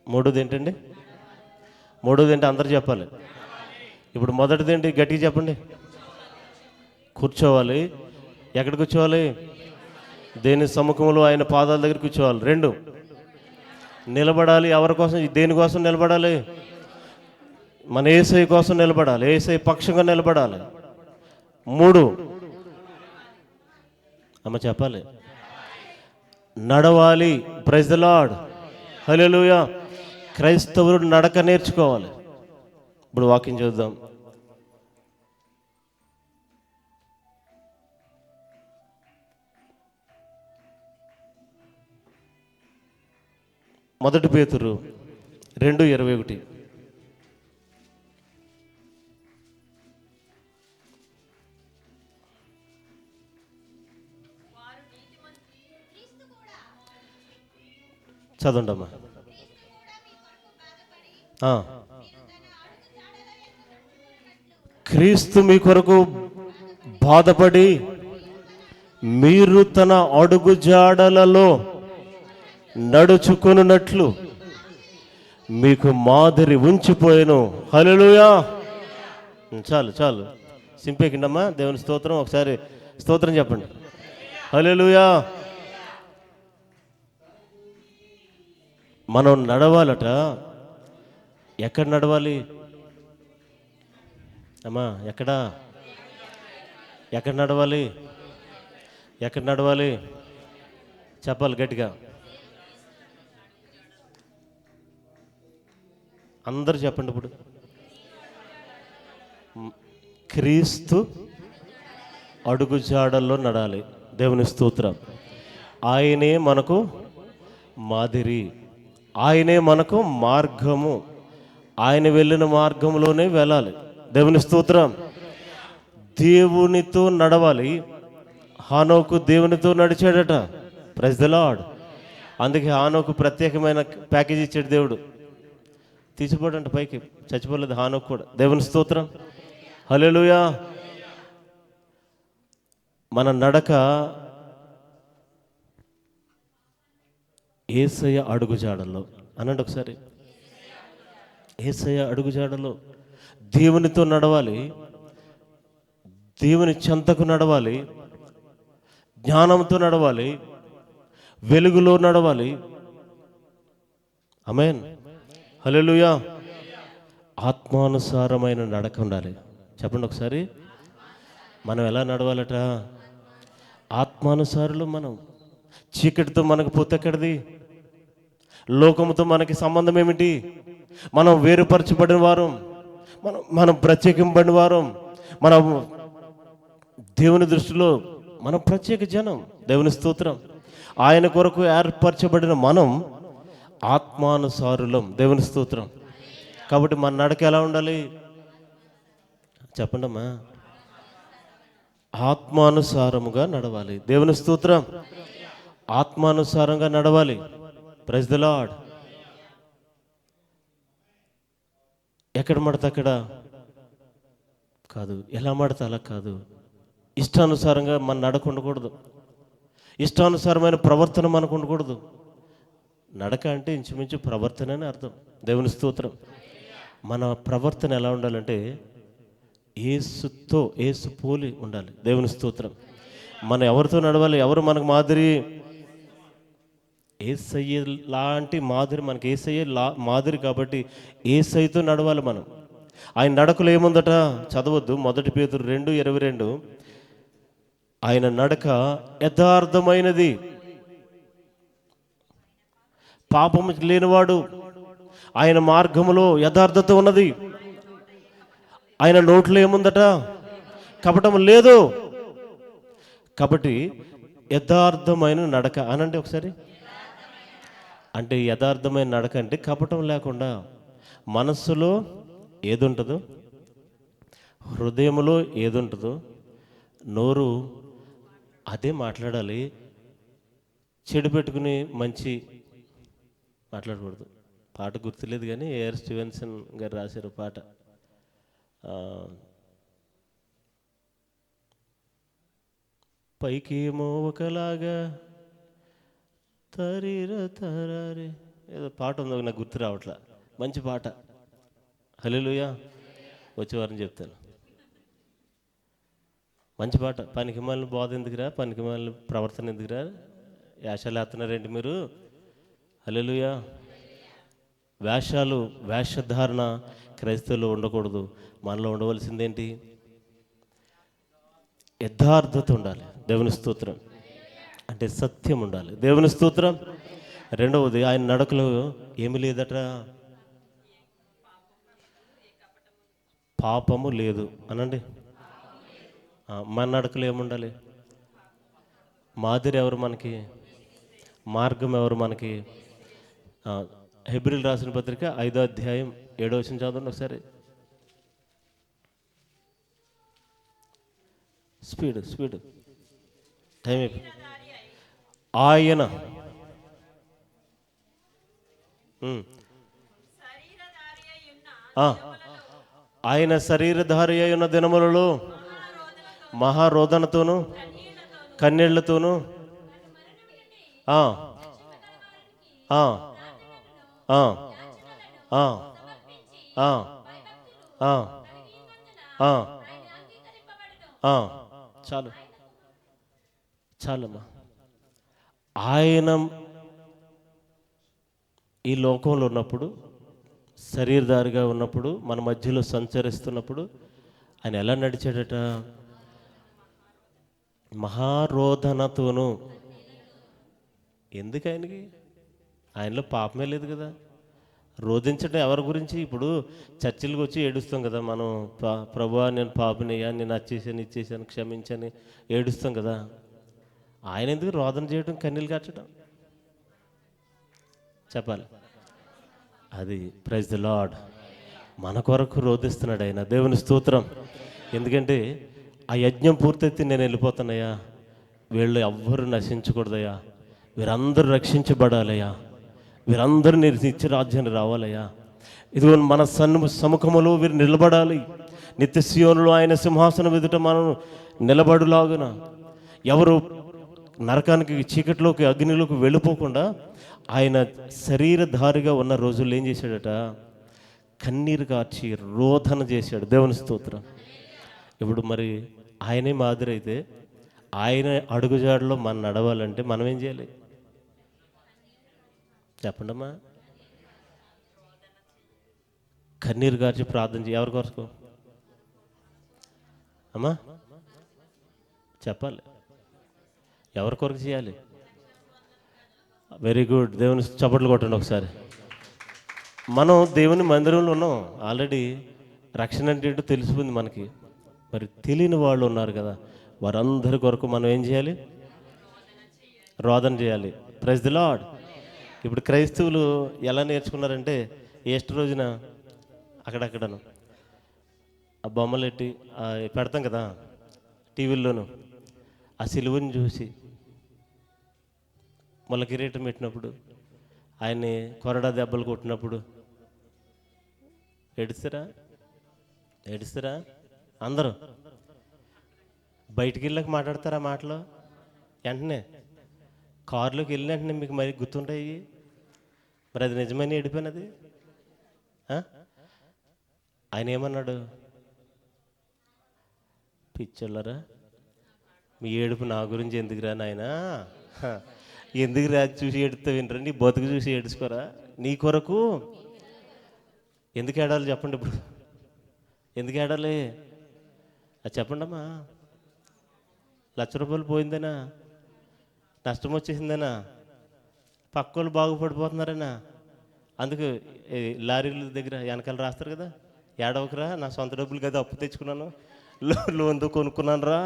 మూడోది ఏంటండి? మూడోది ఏంటి? అందరు చెప్పాలి. ఇప్పుడు మొదటిది ఏంటి? గట్టిగా చెప్పండి. కూర్చోవాలి. ఎక్కడ కూర్చోవాలి? దేని సముఖంలో ఆయన పాదాల దగ్గర కూర్చోవాలి. 2 నిలబడాలి. ఎవరి కోసం? దేనికోసం నిలబడాలి? మన యేసయ్య కోసం నిలబడాలి, యేసయ్య పక్షంగా నిలబడాలి. 3 అమ్మ చెప్పాలి, నడవాలి. Praise the Lord. హల్లెలూయా. క్రైస్తవుడు నడక నేర్చుకోవాలి. ఇప్పుడు వాక్యం చూద్దాం. మొదటి పేతురు 2:21. చదవండమ్మా. క్రీస్తు మీ కొరకు బాధపడి మీరు తన అడుగు జాడలలో నడుచుకొనున్నట్లు మీకు మాదిరి ఉంచిపోయాను. హల్లెలూయా. చాలు చాలు, సింపేకిండమ్మా. దేవుని స్తోత్రం. ఒకసారి స్తోత్రం చెప్పండి. హల్లెలూయా. మనం నడవాలట. ఎక్కడ నడవాలి అమ్మా? ఎక్కడ నడవాలి? ఎక్కడ నడవాలి? చెప్పాలి గట్టిగా. అందరూ చెప్పండి. ఇప్పుడు క్రీస్తు అడుగుజాడల్లో నడాలి. దేవుని స్తోత్రం. ఆయనే మనకు మాదిరి, ఆయనే మనకు మార్గము, ఆయన వెళ్ళిన మార్గంలోనే వెళ్ళాలి. దేవుని స్తోత్రం. దేవునితో నడవాలి. హానోకు దేవునితో నడిచాడట. Praise the lord. అందుకే హానోకు ప్రత్యేకమైన ప్యాకేజ్ ఇచ్చాడు దేవుడు. తీసిపోడంట పైకి, చచ్చిపోలేదు హానోకు కూడా. దేవుని స్తోత్రం. హల్లెలూయా. మన నడక యేసయ్య అడుగుజాడల్లో అనండి ఒకసారి. యేసయ్య అడుగుజాడలో దేవునితో నడవాలి, దేవుని చెంతకు నడవాలి, జ్ఞానంతో నడవాలి, వెలుగులో నడవాలి. ఆమేన్. హల్లెలూయా. ఆత్మానుసారమైన నడక ఉండాలి. చెప్పండి ఒకసారి. మనం ఎలా నడవాలట? ఆత్మానుసారులు మనం. చీకటితో మనకు పొత్తెక్కడిది? లోకముతో మనకి సంబంధం ఏమిటి? మనం వేరుపరచబడిన వారం, మనం ప్రత్యేకింపబడిన వారం, మనం దేవుని దృష్టిలో మనం ప్రత్యేక జనం. దేవుని స్తోత్రం. ఆయన కొరకు ఏర్పరచబడిన మనం ఆత్మానుసారులం. దేవుని స్తోత్రం. కాబట్టి మన నడక ఎలా ఉండాలి చెప్పండి అమ్మా? ఆత్మానుసారముగా నడవాలి. దేవుని స్తోత్రం. ఆత్మానుసారంగా నడవాలి. Praise the lord. ఎక్కడ మడత అక్కడ కాదు, ఎలా మడత అలా కాదు. ఇష్టానుసారంగా మన నడక ఉండకూడదు. ఇష్టానుసారమైన ప్రవర్తన మనకు ఉండకూడదు. నడక అంటే ఇంచుమించు ప్రవర్తన అని అర్థం. దేవుని స్తోత్రం. మన ప్రవర్తన ఎలా ఉండాలంటే యేసుతో, యేసు పోలి ఉండాలి. దేవుని స్తోత్రం. మనం ఎవరితో నడవాలి? ఎవరు మనకు మాదిరి? యేసయ్య లాంటి మాదిరి మనకి. యేసయ్య మాదిరి కాబట్టి యేసయ్యతో నడవాలి మనం. ఆయన నడకలో ఏముందట? చదవద్దు. 1 పేతురు 2:22. ఆయన నడక యథార్థమైనది, పాపము లేనివాడు, ఆయన మార్గములో యథార్థత ఉన్నది. ఆయన నోట్లో ఏముందట? కపటం లేదు. కాబట్టి యథార్థమైన నడక అనండి ఒకసారి. అంటే యథార్థమైన నడక అంటే కపటం లేకుండా, మనస్సులో ఏదుంటుందో, హృదయంలో ఏదుంటుందో, నోరు అదే మాట్లాడాలి. చెడు పెట్టుకుని మంచి మాట్లాడకూడదు. పాట గుర్తులేదు కానీ ఏఆర్ స్టీవెన్సన్ గారు రాశారు పాట. పైకేమో ఒకలాగా తరీర తరారే ఏదో పాట ఉందో నాకు గుర్తు రావట్లా. మంచి పాట. హల్లెలూయా. వచ్చే వారం చెప్తాను. మంచి పాట. పనికిమాలిన బోధ ఎందుకురా, పనికిమాలిన ప్రవర్తన ఎందుకురా, వేషాలు వేస్తున్నారేంటి మీరు? హల్లెలూయా. వేషాలు, వేషధారణ క్రైస్తవులు ఉండకూడదు. మనలో ఉండవలసిందేంటి? యథార్థత ఉండాలి. దేవుని స్తోత్రం. అంటే సత్యం ఉండాలి. దేవుని స్తోత్రం. రెండవది, ఆయన నడకలో ఏమి లేదట? పాపము లేదు అనండి. మన నడకలో ఏముండాలి? మాదిరి ఎవరు మనకి? మార్గం ఎవరు మనకి? హెబ్రీయులు రాసిన పత్రిక 5వ అధ్యాయం 7వ వచనం చదవండి ఒకసారి. స్పీడ్ టైం అయిపోయి. ఆయన ఆయన శరీరధారి అయిన దినములలో మహారోదనతోనూ కన్నీళ్లతోనూ చాలు చాలమ్మా. ఆయన ఈ లోకంలో ఉన్నప్పుడు, శరీరధారిగా ఉన్నప్పుడు, మన మధ్యలో సంచరిస్తున్నప్పుడు ఆయన ఎలా నడిచాడట? మహారోదనతోనూ. ఎందుకు ఆయనకి? ఆయనలో పాపమే లేదు కదా. రోధించడం ఎవరి గురించి? ఇప్పుడు చర్చిలకు వచ్చి ఏడుస్తాం కదా మనం, ప్రభువా నేను పాపినయ్యా, నేను వచ్చేసాను ఇచ్చేసాను క్షమించని ఏడుస్తాం కదా. ఆయన ఎందుకు రోదన చేయడం, కన్నీళ్ళు కార్చడం? చెప్పాలి. అది ప్రైజ్ ది లార్డ్. మన కొరకు రోధిస్తున్నాడు ఆయన. దేవుని స్తోత్రం. ఎందుకంటే ఆ యజ్ఞం పూర్తయితే నేను వెళ్ళిపోతానయ్యా, వీళ్ళు ఎవ్వరూ నశించకూడదయ్యా, వీరందరూ రక్షించబడాలయ్యా, వీరందరూ నేను నిత్య రాజ్యాన్ని రావాలయ్యా, ఇదిగో మన సముఖములో వీరు నిలబడాలి, నిత్య సియోనులో ఆయన సింహాసనం ఎదుట మనం నిలబడులాగున, ఎవరు నరకానికి చీకటిలోకి అగ్నిలోకి వెళ్ళిపోకుండా ఆయన శరీరధారిగా ఉన్న రోజుల్లో ఏం చేశాడట? కన్నీరు కార్చి రోదన చేశాడు. దేవుని స్తోత్రం. ఇప్పుడు మరి ఆయనే మాదిరి అయితే ఆయన అడుగుజాడలో మనం నడవాలంటే మనం ఏం చేయాలి? చెప్పండమ్మా. కన్నీరు కార్చి ప్రార్థన చేయి. ఎవరి కొరకు అమ్మా? చెప్పాలి. ఎవరి కొరకు చేయాలి? Very good. దేవుని చప్పట్లు కొట్టండి ఒకసారి. మనం దేవుని మందిరంలో ఉన్నాం ఆల్రెడీ. రక్షణ అంటే ఏంటో తెలిసిపోయింది మనకి. మరి తెలియని వాళ్ళు ఉన్నారు కదా, వారందరి కొరకు మనం ఏం చేయాలి? రోదన చేయాలి. Praise the lord. ఇప్పుడు క్రైస్తవులు ఎలా నేర్చుకున్నారంటే, ఈస్టర్ రోజున అక్కడక్కడను ఆ బొమ్మలు ఎట్టి పెడతాం కదా టీవీల్లోనూ, ఆ సిలువని చూసి మళ్ళీ కిరీటం పెట్టినప్పుడు, ఆయన్ని కొరడా దెబ్బలు కొట్టినప్పుడు ఏడుస్తారా? అందరూ బయటికి వెళ్ళాక మాట్లాడతారా మాటలు? వెంటనే కారులోకి వెళ్ళిన వెంటనే మీకు మరి గుర్తుంటాయి. మరి అది నిజమైన ఏడిపోయినది. ఆయన ఏమన్నాడు? పిచ్చోళ్ళరా, మీ ఏడుపు నా గురించి ఎందుకురా నాయనా, ఎందుకు రా చూసి ఏడుస్తావు వినరా, నీ బతుకు చూసి ఏడుచుకోరా, నీ కొరకు ఎందుకు ఏడాలి చెప్పండి. ఇప్పుడు ఎందుకు ఏడాలి? అది చెప్పండి అమ్మా. ₹1,00,000 పోయిందేనా? నష్టం వచ్చేసిందేనా? పక్కోళ్ళు బాగుపడిపోతున్నారేనా? అందుకు లారీల దగ్గర వెనకాల రాస్తారు కదా, ఏడవకరా, నా సొంత డబ్బులు కదా అప్పు తెచ్చుకున్నాను, లోన్తో కొనుక్కున్నాను రా,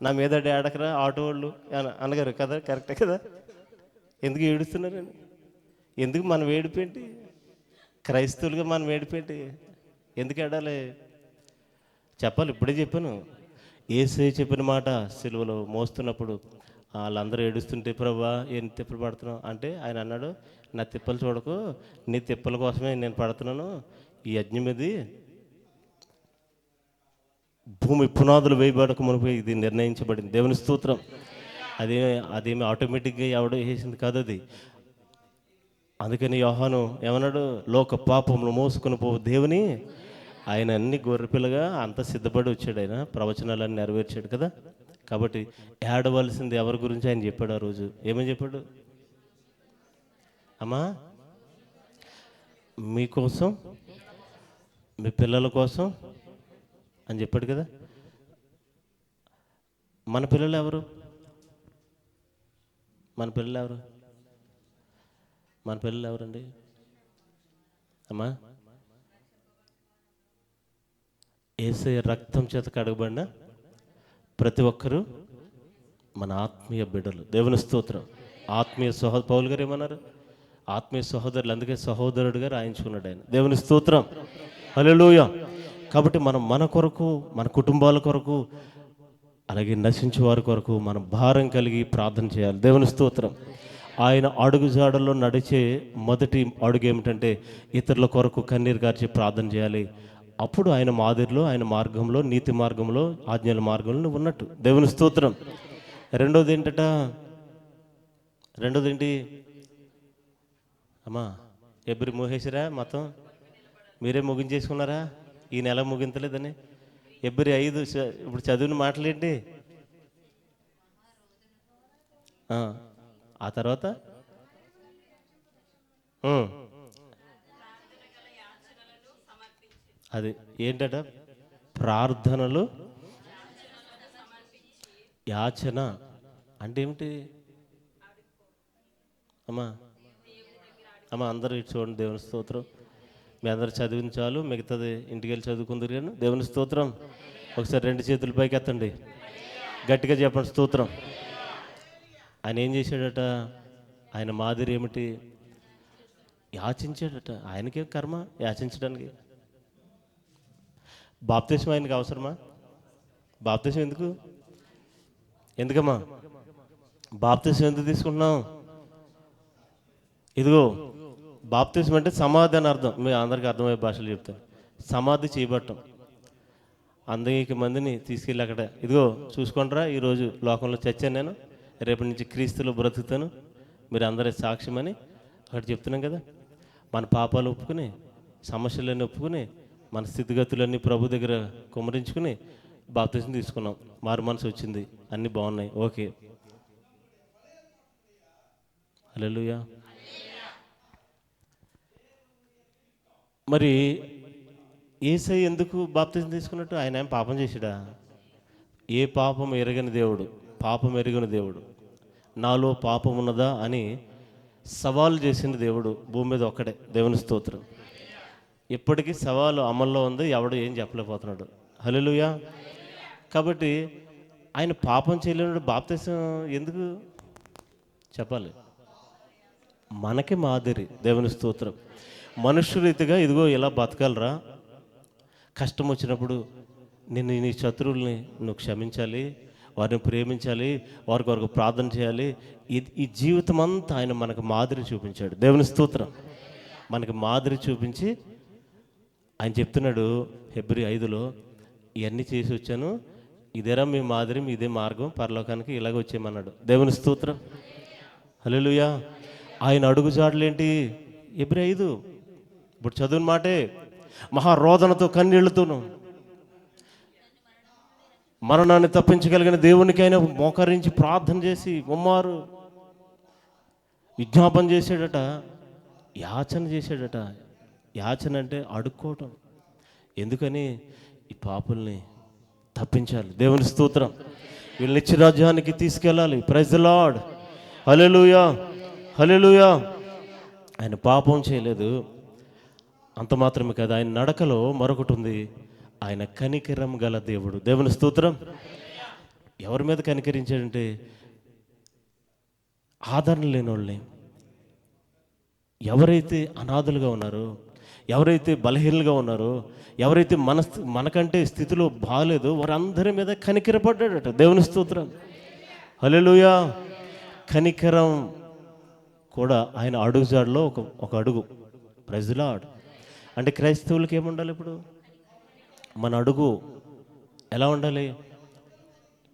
నా మీద ఏడకరా ఆటో వాళ్ళు అనగారు కదా. కరెక్టే కదా. ఎందుకు ఏడుస్తున్నారండి? ఎందుకు మనం ఏడిపేంటి? క్రైస్తవులుగా మనం ఏడిపేంటి? ఎందుకు ఏడాలి? చెప్పాలి. ఇప్పుడే చెప్పాను. యేసయ్య చెప్పిన మాట సిలువలో మోస్తున్నప్పుడు వాళ్ళందరూ ఏడుస్తుంటే, ప్రభువా ఏం తిప్పలు పడుతున్నావు అంటే, ఆయన అన్నాడు, నా తిప్పలు చూడకు, నీ తిప్పల కోసమే నేను పడుతున్నాను. ఈ యజ్ఞం ఇది భూమి పునాదులు వేయబడక మునిపి ఇది నిర్ణయించబడింది. దేవుని స్తోత్రం. అదేమి ఆటోమేటిక్గా ఎవడో వేసింది కాదు అది. అందుకని యోహాను ఏమన్నాడు? లోక పాపములు మోసుకొని పో దేవుని, ఆయన అన్ని గొర్రెపిల్లగా అంత సిద్ధపడి వచ్చాడు. ఆయన ప్రవచనాలన్నీ నెరవేర్చాడు కదా. కాబట్టి ఏడవలసింది ఎవరి గురించి ఆయన చెప్పాడు ఆ రోజు. ఏమని చెప్పాడు? అమ్మా, మీకోసం, మీ పిల్లల కోసం అని చెప్పాడు కదా. మన పిల్లలు ఎవరు? మన పిల్లలు ఎవరండి అమ్మా? యేసయ్య రక్తం చేత కడగబడిన ప్రతి ఒక్కరూ మన ఆత్మీయ బిడ్డలు. దేవుని స్తోత్రం. ఆత్మీయ పౌలు గారు ఏమన్నారు? ఆత్మీయ సహోదరులు. అందుకే సహోదరుడుగా రాయించుకున్నాడు ఆయన. దేవుని స్తోత్రం. హల్లెలూయా. కాబట్టి మనం మన కొరకు, మన కుటుంబాల కొరకు, అలాగే నశించే వారి కొరకు మనం భారం కలిగి ప్రార్థన చేయాలి. దేవుని స్తోత్రం. ఆయన అడుగుజాడల్లో నడిచే మొదటి అడుగు ఏమిటంటే, ఇతరుల కొరకు కన్నీరు కార్చి ప్రార్థన చేయాలి. అప్పుడు ఆయన మాదిరిలో, ఆయన మార్గంలో, నీతి మార్గంలో, ఆజ్ఞల మార్గంలో నువ్వు ఉన్నట్టు. దేవుని స్తోత్రం. రెండోది ఏంటి అమ్మా? ఎబ్రి మోహేశ్వరా మొత్తం మీరే ముగించేసుకున్నారా? ఈ నెల ముగించలేదని. ఎబ్రి 5 ఇప్పుడు చదివిన మాటలేంటి? ఆ తర్వాత అది ఏంటట? ప్రార్థనలు, యాచన అంటే ఏమిటి అమ్మా? అమ్మ అందరూ ఇటు చూడండి. దేవుని స్తోత్రం. మీ అందరు చదివించాలు, మిగతాది ఇంటికి వెళ్ళి చదువుకుందరు కానీ దేవుని స్తోత్రం. ఒకసారి 2 చేతుల పైకి ఎత్తండి, గట్టిగా చెప్పండి స్తోత్రం. ఆయన ఏం చేశాడట? ఆయన మాదిరి ఏమిటి? యాచించాడట. ఆయనకే కర్మ యాచించడానికి. బాప్తిసం ఆయనకి అవసరమా? బాప్తిసం ఎందుకమ్మా బాప్తిసం ఎందుకు తీసుకుంటున్నాం? ఇదిగో బాప్తిసం అంటే సమాధి అని అర్థం. మీ అందరికీ అర్థమయ్యే భాషలు చెప్తాను. సమాధి చేయబట్టం. అందరికి మందిని తీసుకెళ్ళి అక్కడ ఇదిగో చూసుకుంటారా, ఈరోజు లోకంలో చచ్చాను నేను, రేపటి నుంచి క్రీస్తులో బ్రతుకుతాను, మీరు అందరి సాక్ష్యమని అక్కడ చెప్తున్నాం కదా. మన పాపాలు ఒప్పుకుని, సమస్యలన్నీ ఒప్పుకుని, మన స్థితిగతులన్నీ ప్రభు దగ్గర కుమ్మరించుకుని బాప్తిసం తీసుకున్నాం. మారు మనసు వచ్చింది, అన్నీ బాగున్నాయి, ఓకే. హల్లెలూయా. మరి యేసయ్య ఎందుకు బాప్తిసం తీసుకున్నట్టు? ఆయన ఏం పాపం చేశాడా? ఏ పాపం ఎరగని దేవుడు, పాపం ఎరగని దేవుడు. నాలో పాపం ఉన్నదా అని సవాలు చేసిన దేవుడు భూమి మీద ఒక్కడే. దేవుని స్తోత్రం. ఇప్పటికీ సవాలు అమల్లో ఉంది, ఎవడు ఏం చెప్పలేకపోతున్నాడు. హల్లెలూయా. కాబట్టి ఆయన పాపం చేయలేని బాప్తిసం ఎందుకు చెప్పాలి? మనకి మాదిరి. దేవుని స్తోత్రం. మనుష్య రీతిగా ఇదిగో ఇలా బతకాలరా, కష్టం వచ్చినప్పుడు నీ శత్రువుల్ని నువ్వు క్షమించాలి, వారిని ప్రేమించాలి, వారికి వరకు ప్రార్థన చేయాలి. ఈ జీవితం అంతా ఆయన మనకు మాదిరి చూపించాడు. దేవుని స్తోత్రం. మనకి మాదిరి చూపించి ఆయన చెప్తున్నాడు హెబ్రీ 5లో, ఇవన్నీ చేసి వచ్చాను, ఇదేరా మీ మాదిరి, ఇదే మార్గం పరలోకానికి, ఇలాగ వచ్చేయమన్నాడు. దేవుని స్తోత్రం. హల్లెలూయా. ఆయన అడుగుజాడలేంటి? హెబ్రీ 5 ఇప్పుడు చదువుని మాటే. మహారోదనతో కన్నీళ్లతోనూ మరణాన్ని తప్పించగలిగిన దేవునికి ఆయన మోకరించి ప్రార్థన చేసి ముమ్మారు విజ్ఞాపన చేశాడట, యాచన చేశాడట. యాచన అంటే అడుక్కోవటం. ఎందుకని? ఈ పాపుల్ని తప్పించాలి. దేవుని స్తోత్రం. వీళ్ళని నిత్య రాజ్యానికి తీసుకెళ్ళాలి. Praise the Lord. Hallelujah, hallelujah. ఆయన పాపం చేయలేదు, అంత మాత్రమే కదా, ఆయన నడకలో మరొకటి ఉంది. ఆయన కనికరం గల దేవుడు. దేవుని స్తోత్రం. ఎవరి మీద కనికరించాడంటే ఆదరణ లేని వాళ్ళని, ఎవరైతే అనాథలుగా ఉన్నారో, ఎవరైతే బలహీనలుగా ఉన్నారో, ఎవరైతే మనకంటే స్థితిలో బాగాలేదో వారందరి మీద కనికరపడ్డాడట. దేవుని స్తోత్రం. హల్లెలూయా. కనికరం కూడా ఆయన అడుగుజాడలో ఒక అడుగు. Praise the lord. అంటే క్రైస్తవులకి ఏముండాలి? ఇప్పుడు మన అడుగు ఎలా ఉండాలి?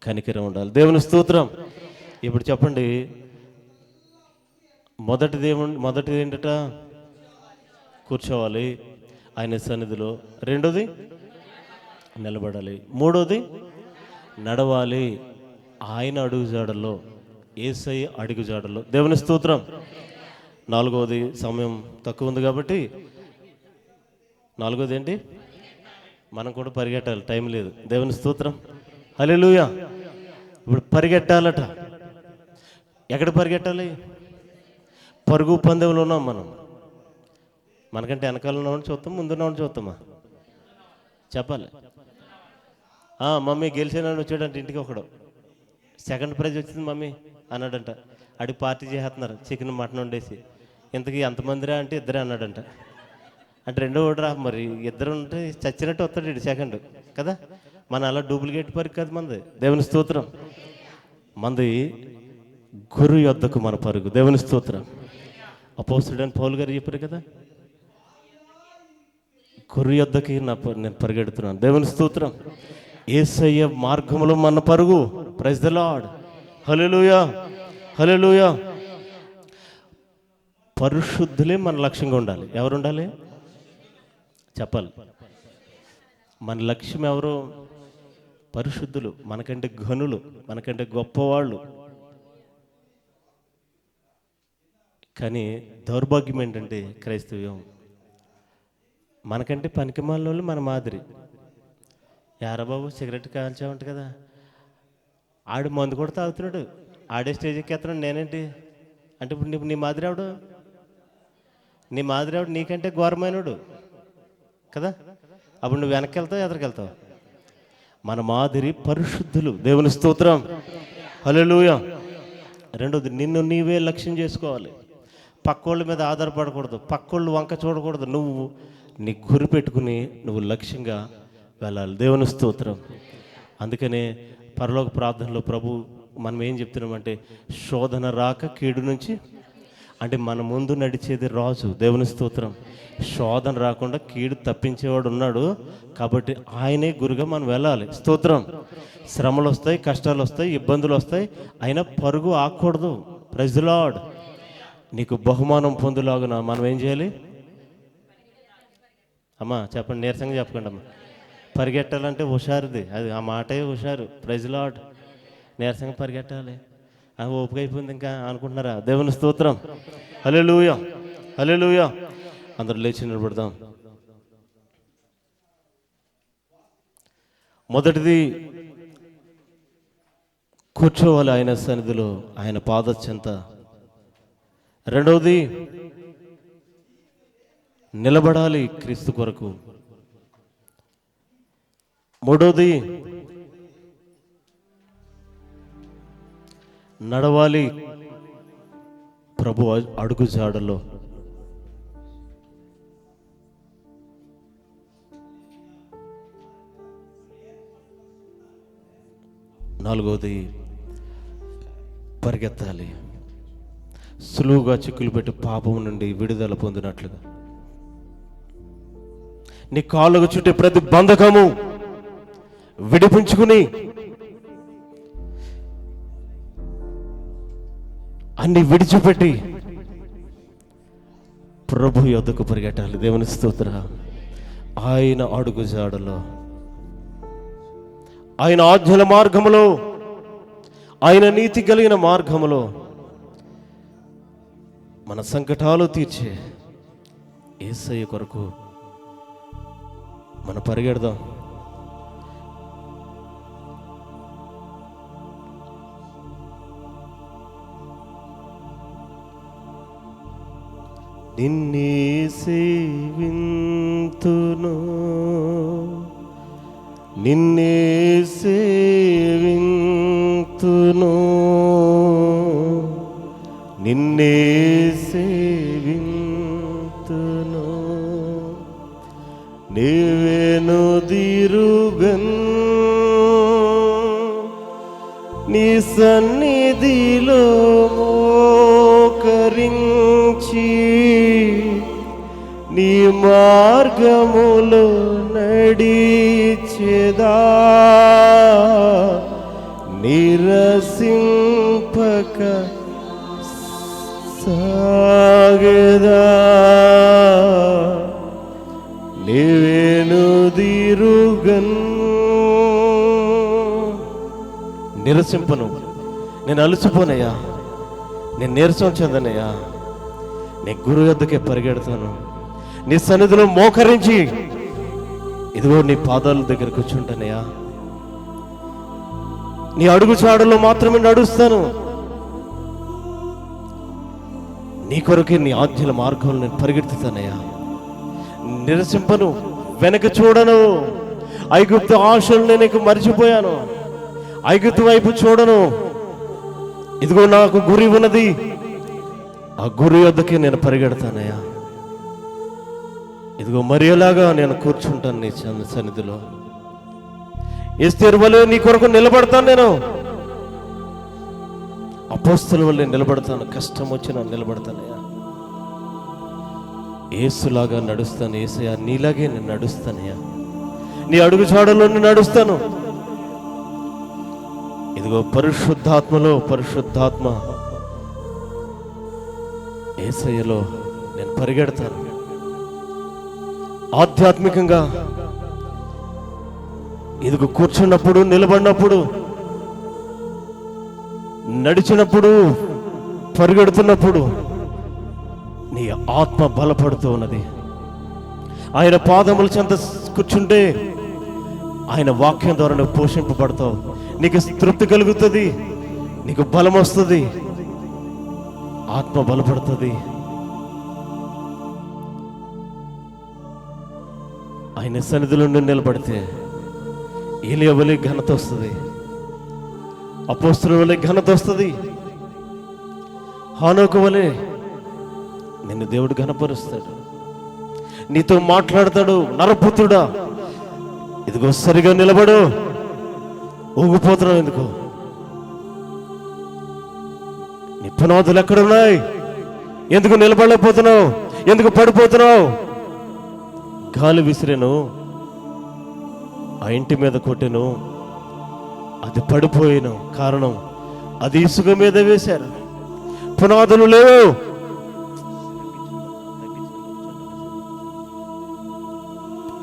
కనికరం ఉండాలి. దేవుని స్తోత్రం. ఇప్పుడు చెప్పండి, మొదటిది ఏంటట? కూర్చోవాలి ఆయన సన్నిధిలో. రెండోది నిలబడాలి. మూడోది నడవాలి ఆయన అడుగుజాడల్లో, యేసయ్య అడుగుజాడల్లో. దేవుని స్తోత్రం. నాలుగోది, సమయం తక్కువ ఉంది కాబట్టి నాలుగోది ఏంటి? మనం కూడా పరిగెట్టాలి, టైం లేదు. దేవుని స్తోత్రం. హల్లెలూయా. ఇప్పుడు పరిగెట్టాలట. ఎక్కడ పరిగెట్టాలి? పరుగు పందెంలో ఉన్నాం మనం. మనకంటే వెనకాల ఉన్నవాడిని చూస్తాం, ముందున్నవాడిని చూస్తామా? చెప్పాలి. మమ్మీ గెలిచినాడు వచ్చాడంటే ఇంటికి ఒకడు, సెకండ్ ప్రైజ్ వచ్చింది మమ్మీ అన్నాడంట. అడిగి పార్టీ చేస్తున్నారు, చికెన్ మటన్ వండేసి. ఇంతకీ ఎంతమందిరా అంటే 2 అన్నాడంట. అంటే 2 ఓడరా, మరి 2 ఉంటే చచ్చినట్టు వస్తాడు ఇటు సెకండ్ కదా. మన అలా డూప్లికేట్ పరుగు కాదు మనది. దేవుని స్తోత్రం. మనది గురు యొద్దకు మన పరుగు. దేవుని స్తోత్రం. అపోస్తలుడైన పౌలు గారు చెప్పారు కదా, గురు యొద్దకి నేను పరిగెడుతున్నాను. దేవుని స్తోత్రం. యేసయ్య మార్గంలో మన పరుగు. Praise the Lord. Hallelujah, hallelujah. పరిశుద్ధులే మన లక్ష్యంగా ఉండాలి. ఎవరు ఉండాలి? చెప్పాలి. మన లక్ష్యం ఎవరు? పరిశుద్ధులు, మనకంటే ఘనులు, మనకంటే గొప్పవాళ్ళు. కానీ దౌర్భాగ్యం ఏంటంటే క్రైస్తవ్యం మనకంటే పనికిమాలిన వాళ్ళు మన మాదిరి. యారా బాబు సిగరెట్ కాల్చామంట కదా, ఆడు మందు కూడా తాగుతున్నాడు, ఆడే స్టేజ్ ఎక్కేస్తున్నాడు, నేనేంటి అంటే ఇప్పుడు నీ మాదిరి ఆవిడు నీ మాదిరి నీకంటే ఘోరమైనడు కదా. అప్పుడు నువ్వు వెనక్కి వెళ్తావు, ఎదరికెళ్తావు? మన మాదిరి పరిశుద్ధులు. దేవుని స్తోత్రం, హల్లెలూయా. రెండోది, నిన్ను నీవే లక్ష్యం చేసుకోవాలి. పక్కోళ్ళ మీద ఆధారపడకూడదు, పక్కోళ్ళు వంక చూడకూడదు. నువ్వు నీ గురి పెట్టుకుని నువ్వు లక్ష్యంగా వెళ్ళాలి. దేవుని స్తోత్రం. అందుకనే పరలోక ప్రార్థనలో ప్రభు మనం ఏం చెప్తున్నామంటే, శోధన రాక కీడు నుంచి, అంటే మన ముందు నడిచేది రాజు. దేవుని స్తోత్రం. శోధన రాకుండా కీడు తప్పించేవాడు ఉన్నాడు, కాబట్టి ఆయనే గురుగా మనం వెళ్ళాలి. స్తోత్రం. శ్రమలు వస్తాయి, కష్టాలు వస్తాయి, ఇబ్బందులు వస్తాయి, అయినా పరుగు ఆకూడదు. Praise the lord. నీకు బహుమానం పొందులాగున మనం ఏం చేయాలి? అమ్మా చెప్పండి, నీరసంగా చెప్పకండి అమ్మా. పరిగెట్టాలంటే హుషారుది, అది ఆ మాటే హుషారు. Praise the lord. నీరసంగా పరిగెట్టాలి, అది ఓపిక అయిపోయింది ఇంకా అనుకుంటున్నారా? దేవుని స్తోత్రం, హల్లెలూయా, హల్లెలూయా. అందరూ లేచి నిలబడదాం. మొదటిది, కూర్చోవాలి ఆయన సన్నిధిలో, ఆయన పాదచెంత. రెండవది, నిలబడాలి క్రీస్తు కొరకు. మూడవది, నడవాలి ప్రభు అడుగు జాడలో. నాలుగవది, పరిగెత్తాలి సులువుగా చిక్కులు పెట్టి పాపం నుండి విడుదల పొందినట్లుగా. నీ కాళ్ళకు చుట్టే ప్రతి బంధకము విడిపించుకుని అన్ని విడిచిపెట్టి ప్రభు యొద్దకు పరిగెట్టాలి. దేవుని స్తోత్రం. ఆయన అడుగు జాడలో, ఆయన ఆజ్ఞల మార్గములో, ఆయన నీతి కలిగిన మార్గములో మన సంకటాలు తీర్చే యేసయ్య కొరకు మనం పరిగెడదాం. నిన్నే సేవింతును, నిన్నే సేవింతును, నిన్నే సేవింతును. నీవేను దిరుగన్ నీ సన్నిధిలో మోకరించి, నీ మార్గములో నడిచెదా, నిరసింపక సాగెదా. నీవేను దిరుగన్, నిరసింపను, నేను అలసిపోనయ్యా, నేను నీరసం చెందనయ్యా, నీ గురు యొద్దకే పరిగెడతాను. నీ సన్నిధిలో మోకరించి ఇదిగో నీ పాదాల దగ్గర కూర్చుంటానయ్యా, నీ అడుగు చాడులో మాత్రమే నడుస్తాను. నీ కొరకే నీ ఆజ్ఞల మార్గంలో నేను పరిగెత్తుతానయ్యా. నిరసింపను, వెనక చూడను. ఐగుప్తు ఆశలు నేను ఇక మర్చిపోయాను, ఐగుప్తు వైపు చూడను. ఇదిగో నాకు గురి ఉన్నది, ఆ గురి వద్దకే నేను పరిగెడతానయ్యా. ఇదిగో మరియలాగా నేను కూర్చుంటాను నీ సన్నిధిలో. ఎస్తేరు వలె నీ కొరకు నిలబడతాను, నేను అపోస్తల వల్లే నిలబడతాను. కష్టం వచ్చినా నిలబడతానయ్యా. యేసులాగా నడుస్తాను. యేసయ్యా నీలాగే నేను నడుస్తానయ్యా, నీ అడుగు చాడలో నేను నడుస్తాను. ఇదిగో పరిశుద్ధాత్మలో, పరిశుద్ధాత్మ యేసయ్యలో నేను పరిగెడతాను. ఆధ్యాత్మికంగా ఇదిగో కూర్చున్నప్పుడు, నిలబడినప్పుడు, నడిచినప్పుడు, పరిగెడుతున్నప్పుడు నీ ఆత్మ బలపడుతూ ఉన్నది. ఆయన పాదముల చెంత కూర్చుంటే ఆయన వాక్యం ద్వారా నువ్వు పోషింపబడతావు. నీకు తృప్తి కలుగుతుంది, నీకు బలం వస్తుంది, ఆత్మ బలపడుతుంది. ఆయన సన్నిధిలో నుండి నిలబడితే ఏలియా వలె ఘనత వస్తుంది, అపోస్తలుల వలె ఘనత వస్తుంది, హానోకు వలె నిన్ను దేవుడు ఘనపరుస్తాడు, నీతో మాట్లాడతాడు. నరపుత్రుడా, ఇదిగో సరిగా నిలబడు, ఊగిపోతున్నావు ఎందుకు? నీ పునాదులు ఎక్కడున్నాయి? ఎందుకు నిలబడలేకపోతున్నావు? ఎందుకు పడిపోతున్నావు? గాలి విసిరేను, ఆ ఇంటి మీద కొట్టెను, అది పడిపోయాను. కారణం అది ఇసుక మీద వేశారు, పునాదులు లేవు.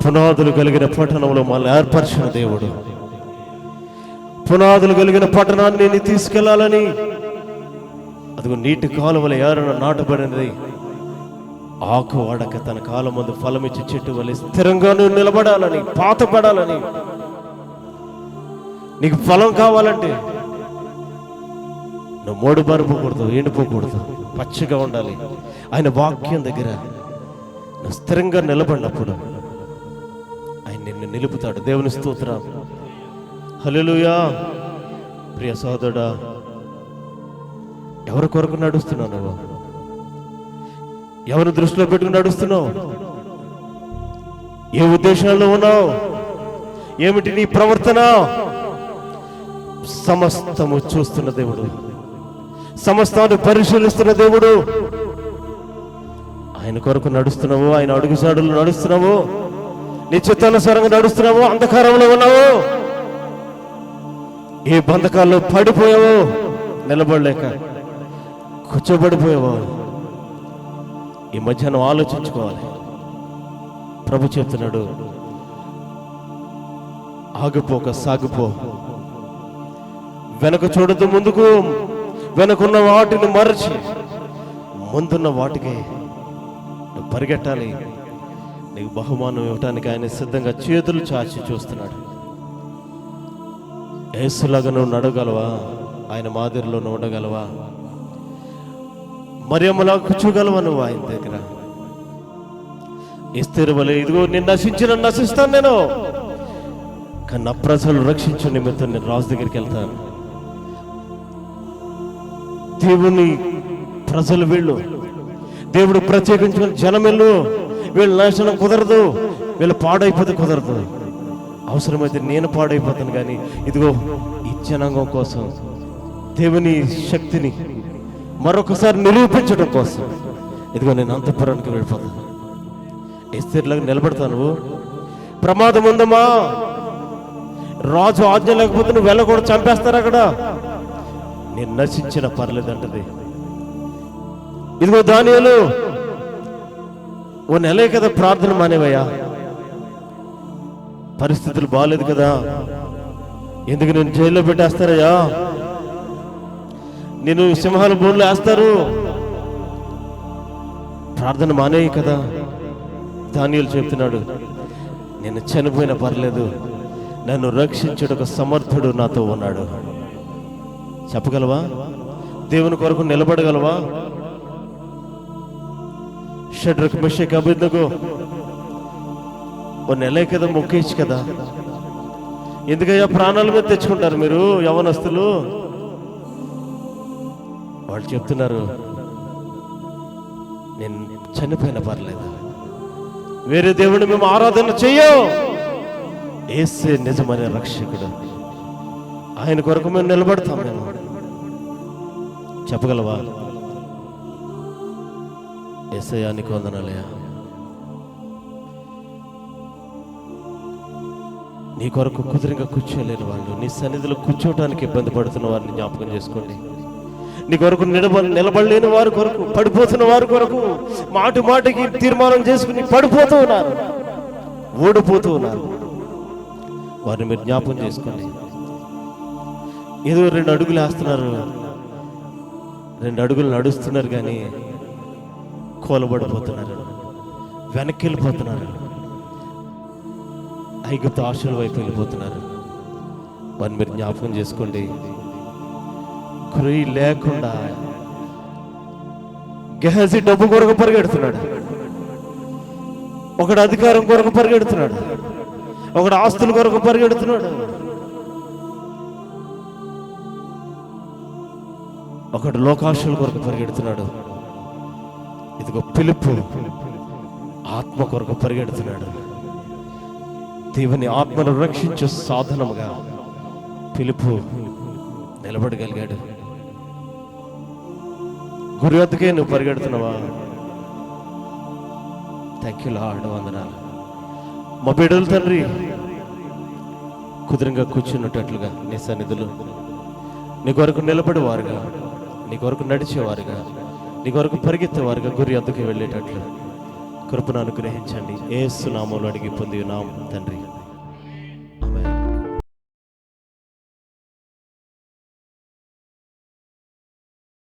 పునాదులు కలిగిన పట్టణంలో మళ్ళీ ఏర్పరిచిన దేవుడు, పునాదులు కలిగిన పట్టణాన్ని నేను తీసుకెళ్లాలని, అదిగో నీటి కాలువల ఏరన నాటబడినది, ఆకు వాడక తన కాలం ముందు ఫలమిచ్చి చెట్టు వలె స్థిరంగా నువ్వు నిలబడాలని, పాతపడాలని. నీకు ఫలం కావాలంటే నువ్వు మోడు బారిపోకూడదు, ఎండిపోకూడదు, పచ్చిగా ఉండాలి. ఆయన వాక్యం దగ్గర నువ్వు స్థిరంగా నిలబడినప్పుడు ఆయన నిన్ను నిలుపుతాడు. దేవుని స్తోత్రం, హల్లెలూయా. ప్రియ సోదరుడా, ఎవరి కొరకు నడుస్తున్నావు? నువ్వు ఎవరు దృష్టిలో పెట్టుకుని నడుస్తున్నావు? ఏ ఉద్దేశాల్లో ఉన్నావు? ఏమిటి నీ ప్రవర్తన? సమస్తము చూస్తున్న దేవుడు, సమస్తాన్ని పరిశీలిస్తున్న దేవుడు. ఆయన కొరకు నడుస్తున్నావు, ఆయన అడుగుజాడులు నడుస్తున్నావు, నీ చిత్తానుసారంగా నడుస్తున్నావు, అంధకారంలో ఉన్నావు, ఏ బంధకాల్లో పడిపోయావో, నిలబడలేక కూర్చోబడిపోయావో, ఈ మధ్యాహ్నం ఆలోచించుకోవాలి. ప్రభు చెప్తున్నాడు, ఆగిపోక సాగిపో, వెనక చూడదు ముందుకు, వెనకున్న వాటిని మరచి ముందున్న వాటికి నువ్వు పరిగెట్టాలి. నీకు బహుమానం ఇవ్వటానికి ఆయన సిద్ధంగా చేతులు చాచి చూస్తున్నాడు. యేసులాగా నువ్వు నడగలవా? ఆయన మాదిరిలో నువ్వు ఉండగలవా? మరియమ్మలా కూర్చోగలవా నువ్వు ఆయన దగ్గర? ఎస్తేరు వలె, ఇదిగో నేను నశిస్తాను నేను, కానీ నా ప్రజలు రక్షించే నిమిత్తం నేను రాజు దగ్గరికి వెళ్తాను. దేవుని ప్రజలు వీళ్ళు, దేవుడు ప్రత్యేకించుకుని జనం వెళ్ళు, వీళ్ళు నాశనం కుదరదు, వీళ్ళు పాడైపోతే కుదరదు. అవసరమైతే నేను పాడైపోతాను, కానీ ఇదిగో ఈ జనాంగం కోసం దేవుని శక్తిని మరొకసారి నిరూపించడం కోసం ఇదిగో నేను అంతఃపురానికి వెళ్ళిపోతాను. ఎస్తేరులాగా నిలబడతాను. ప్రమాదం ఉందమ్మా, రాజు ఆజ్ఞ లేకపోతే నువ్వు వెళ్ళకూడదు, చంపేస్తారు అక్కడ, నేను నశించిన పర్లేదంటది. ఇదిగో దానియేలు, ఓ నెలే కదా ప్రార్థన మానేవయ్యా, పరిస్థితులు బాగాలేదు కదా, ఎందుకు నేను జైల్లో పెట్టేస్తారయ్యా, నేను సింహాల బోన్లో వేస్తారు, ప్రార్థన మానేయి కదా. దానియేలు చెప్తున్నాడు, నేను చనిపోయినా పర్లేదు, నన్ను రక్షించుటకు సమర్థుడు నాతో ఉన్నాడు. చెప్పగలవా? దేవుని కొరకు నిలబడగలవా? షడ్రక్ మెషక్ అబేద్నెగో ఓ నెలే కదా మొక్కేచ్చు కదా, ఎందుకయ్యా ప్రాణాల మీద తెచ్చుకుంటారు మీరు యవనస్తులు? వాళ్ళు చెప్తున్నారు, నేను చనిపోయినా పర్లేదు, వేరే దేవుడిని మేము ఆరాధన చెయ్యం, యేసే నిజమైన రక్షకుడు, ఆయన కొరకు మేము నిలబడతాం. మేము చెప్పగలవా? యేసయ్యా నీకు వందనాలయ్యా, నీ కొరకు కుదిరిగా కూర్చోలేని వాళ్ళు, నీ సన్నిధిలో కూర్చోవటానికి ఇబ్బంది పడుతున్న వారిని జ్ఞాపకం చేసుకోండి. నీ కొరకు నిలబడలేని వారి కొరకు, పడిపోతున్న వారి కొరకు మాటి మాటికి తీర్మానం చేసుకుని పడిపోతూ ఉన్నారు, ఓడిపోతూ ఉన్నారు, వారిని మీరు జ్ఞాపకం చేసుకోండి. ఏదో 2 అడుగులు వేస్తున్నారు, 2 అడుగులు నడుస్తున్నారు, కానీ కోలబడిపోతున్నారు, వెనక్కి వెళ్ళిపోతున్నారు, ఐగుప్తు ఆశల వైపు వెళ్ళిపోతున్నారు. వారిని మీరు జ్ఞాపకం చేసుకోండి. క్రొయ్యి లేకుండా గెహజీ డబ్బు కొరకు పరిగెడుతున్నాడు, ఒకడు అధికారం కొరకు పరిగెడుతున్నాడు, ఒకడు ఆస్తుల కొరకు పరిగెడుతున్నాడు, ఒకడు లోకాశల కొరకు పరిగెడుతున్నాడు. ఇదిగో పిలుపు ఆత్మ కొరకు పరిగెడుతున్నాడు. దేవుని ఆత్మను రక్షించే సాధనముగా పిలుపు నిలబడగలిగాడు. గురి వద్దకే నువ్వు పరిగెడుతున్నావా? థ్యాంక్ యూ లార్డ్, వందనాలు. మా బిడ్డలు తండ్రి కుదురుగా కూర్చున్నట్లుగా నీ సన్నిధిలో నీ కొరకు నిలబడేవారుగా, నీ కొరకు నడిచేవారుగా, నీ కొరకు పరిగెత్తేవారుగా గురి వద్దకు వెళ్ళేటట్లు కృపను అనుగ్రహించండి. యేసు నామములో అడిగి పొంది ఉన్నాం తండ్రి.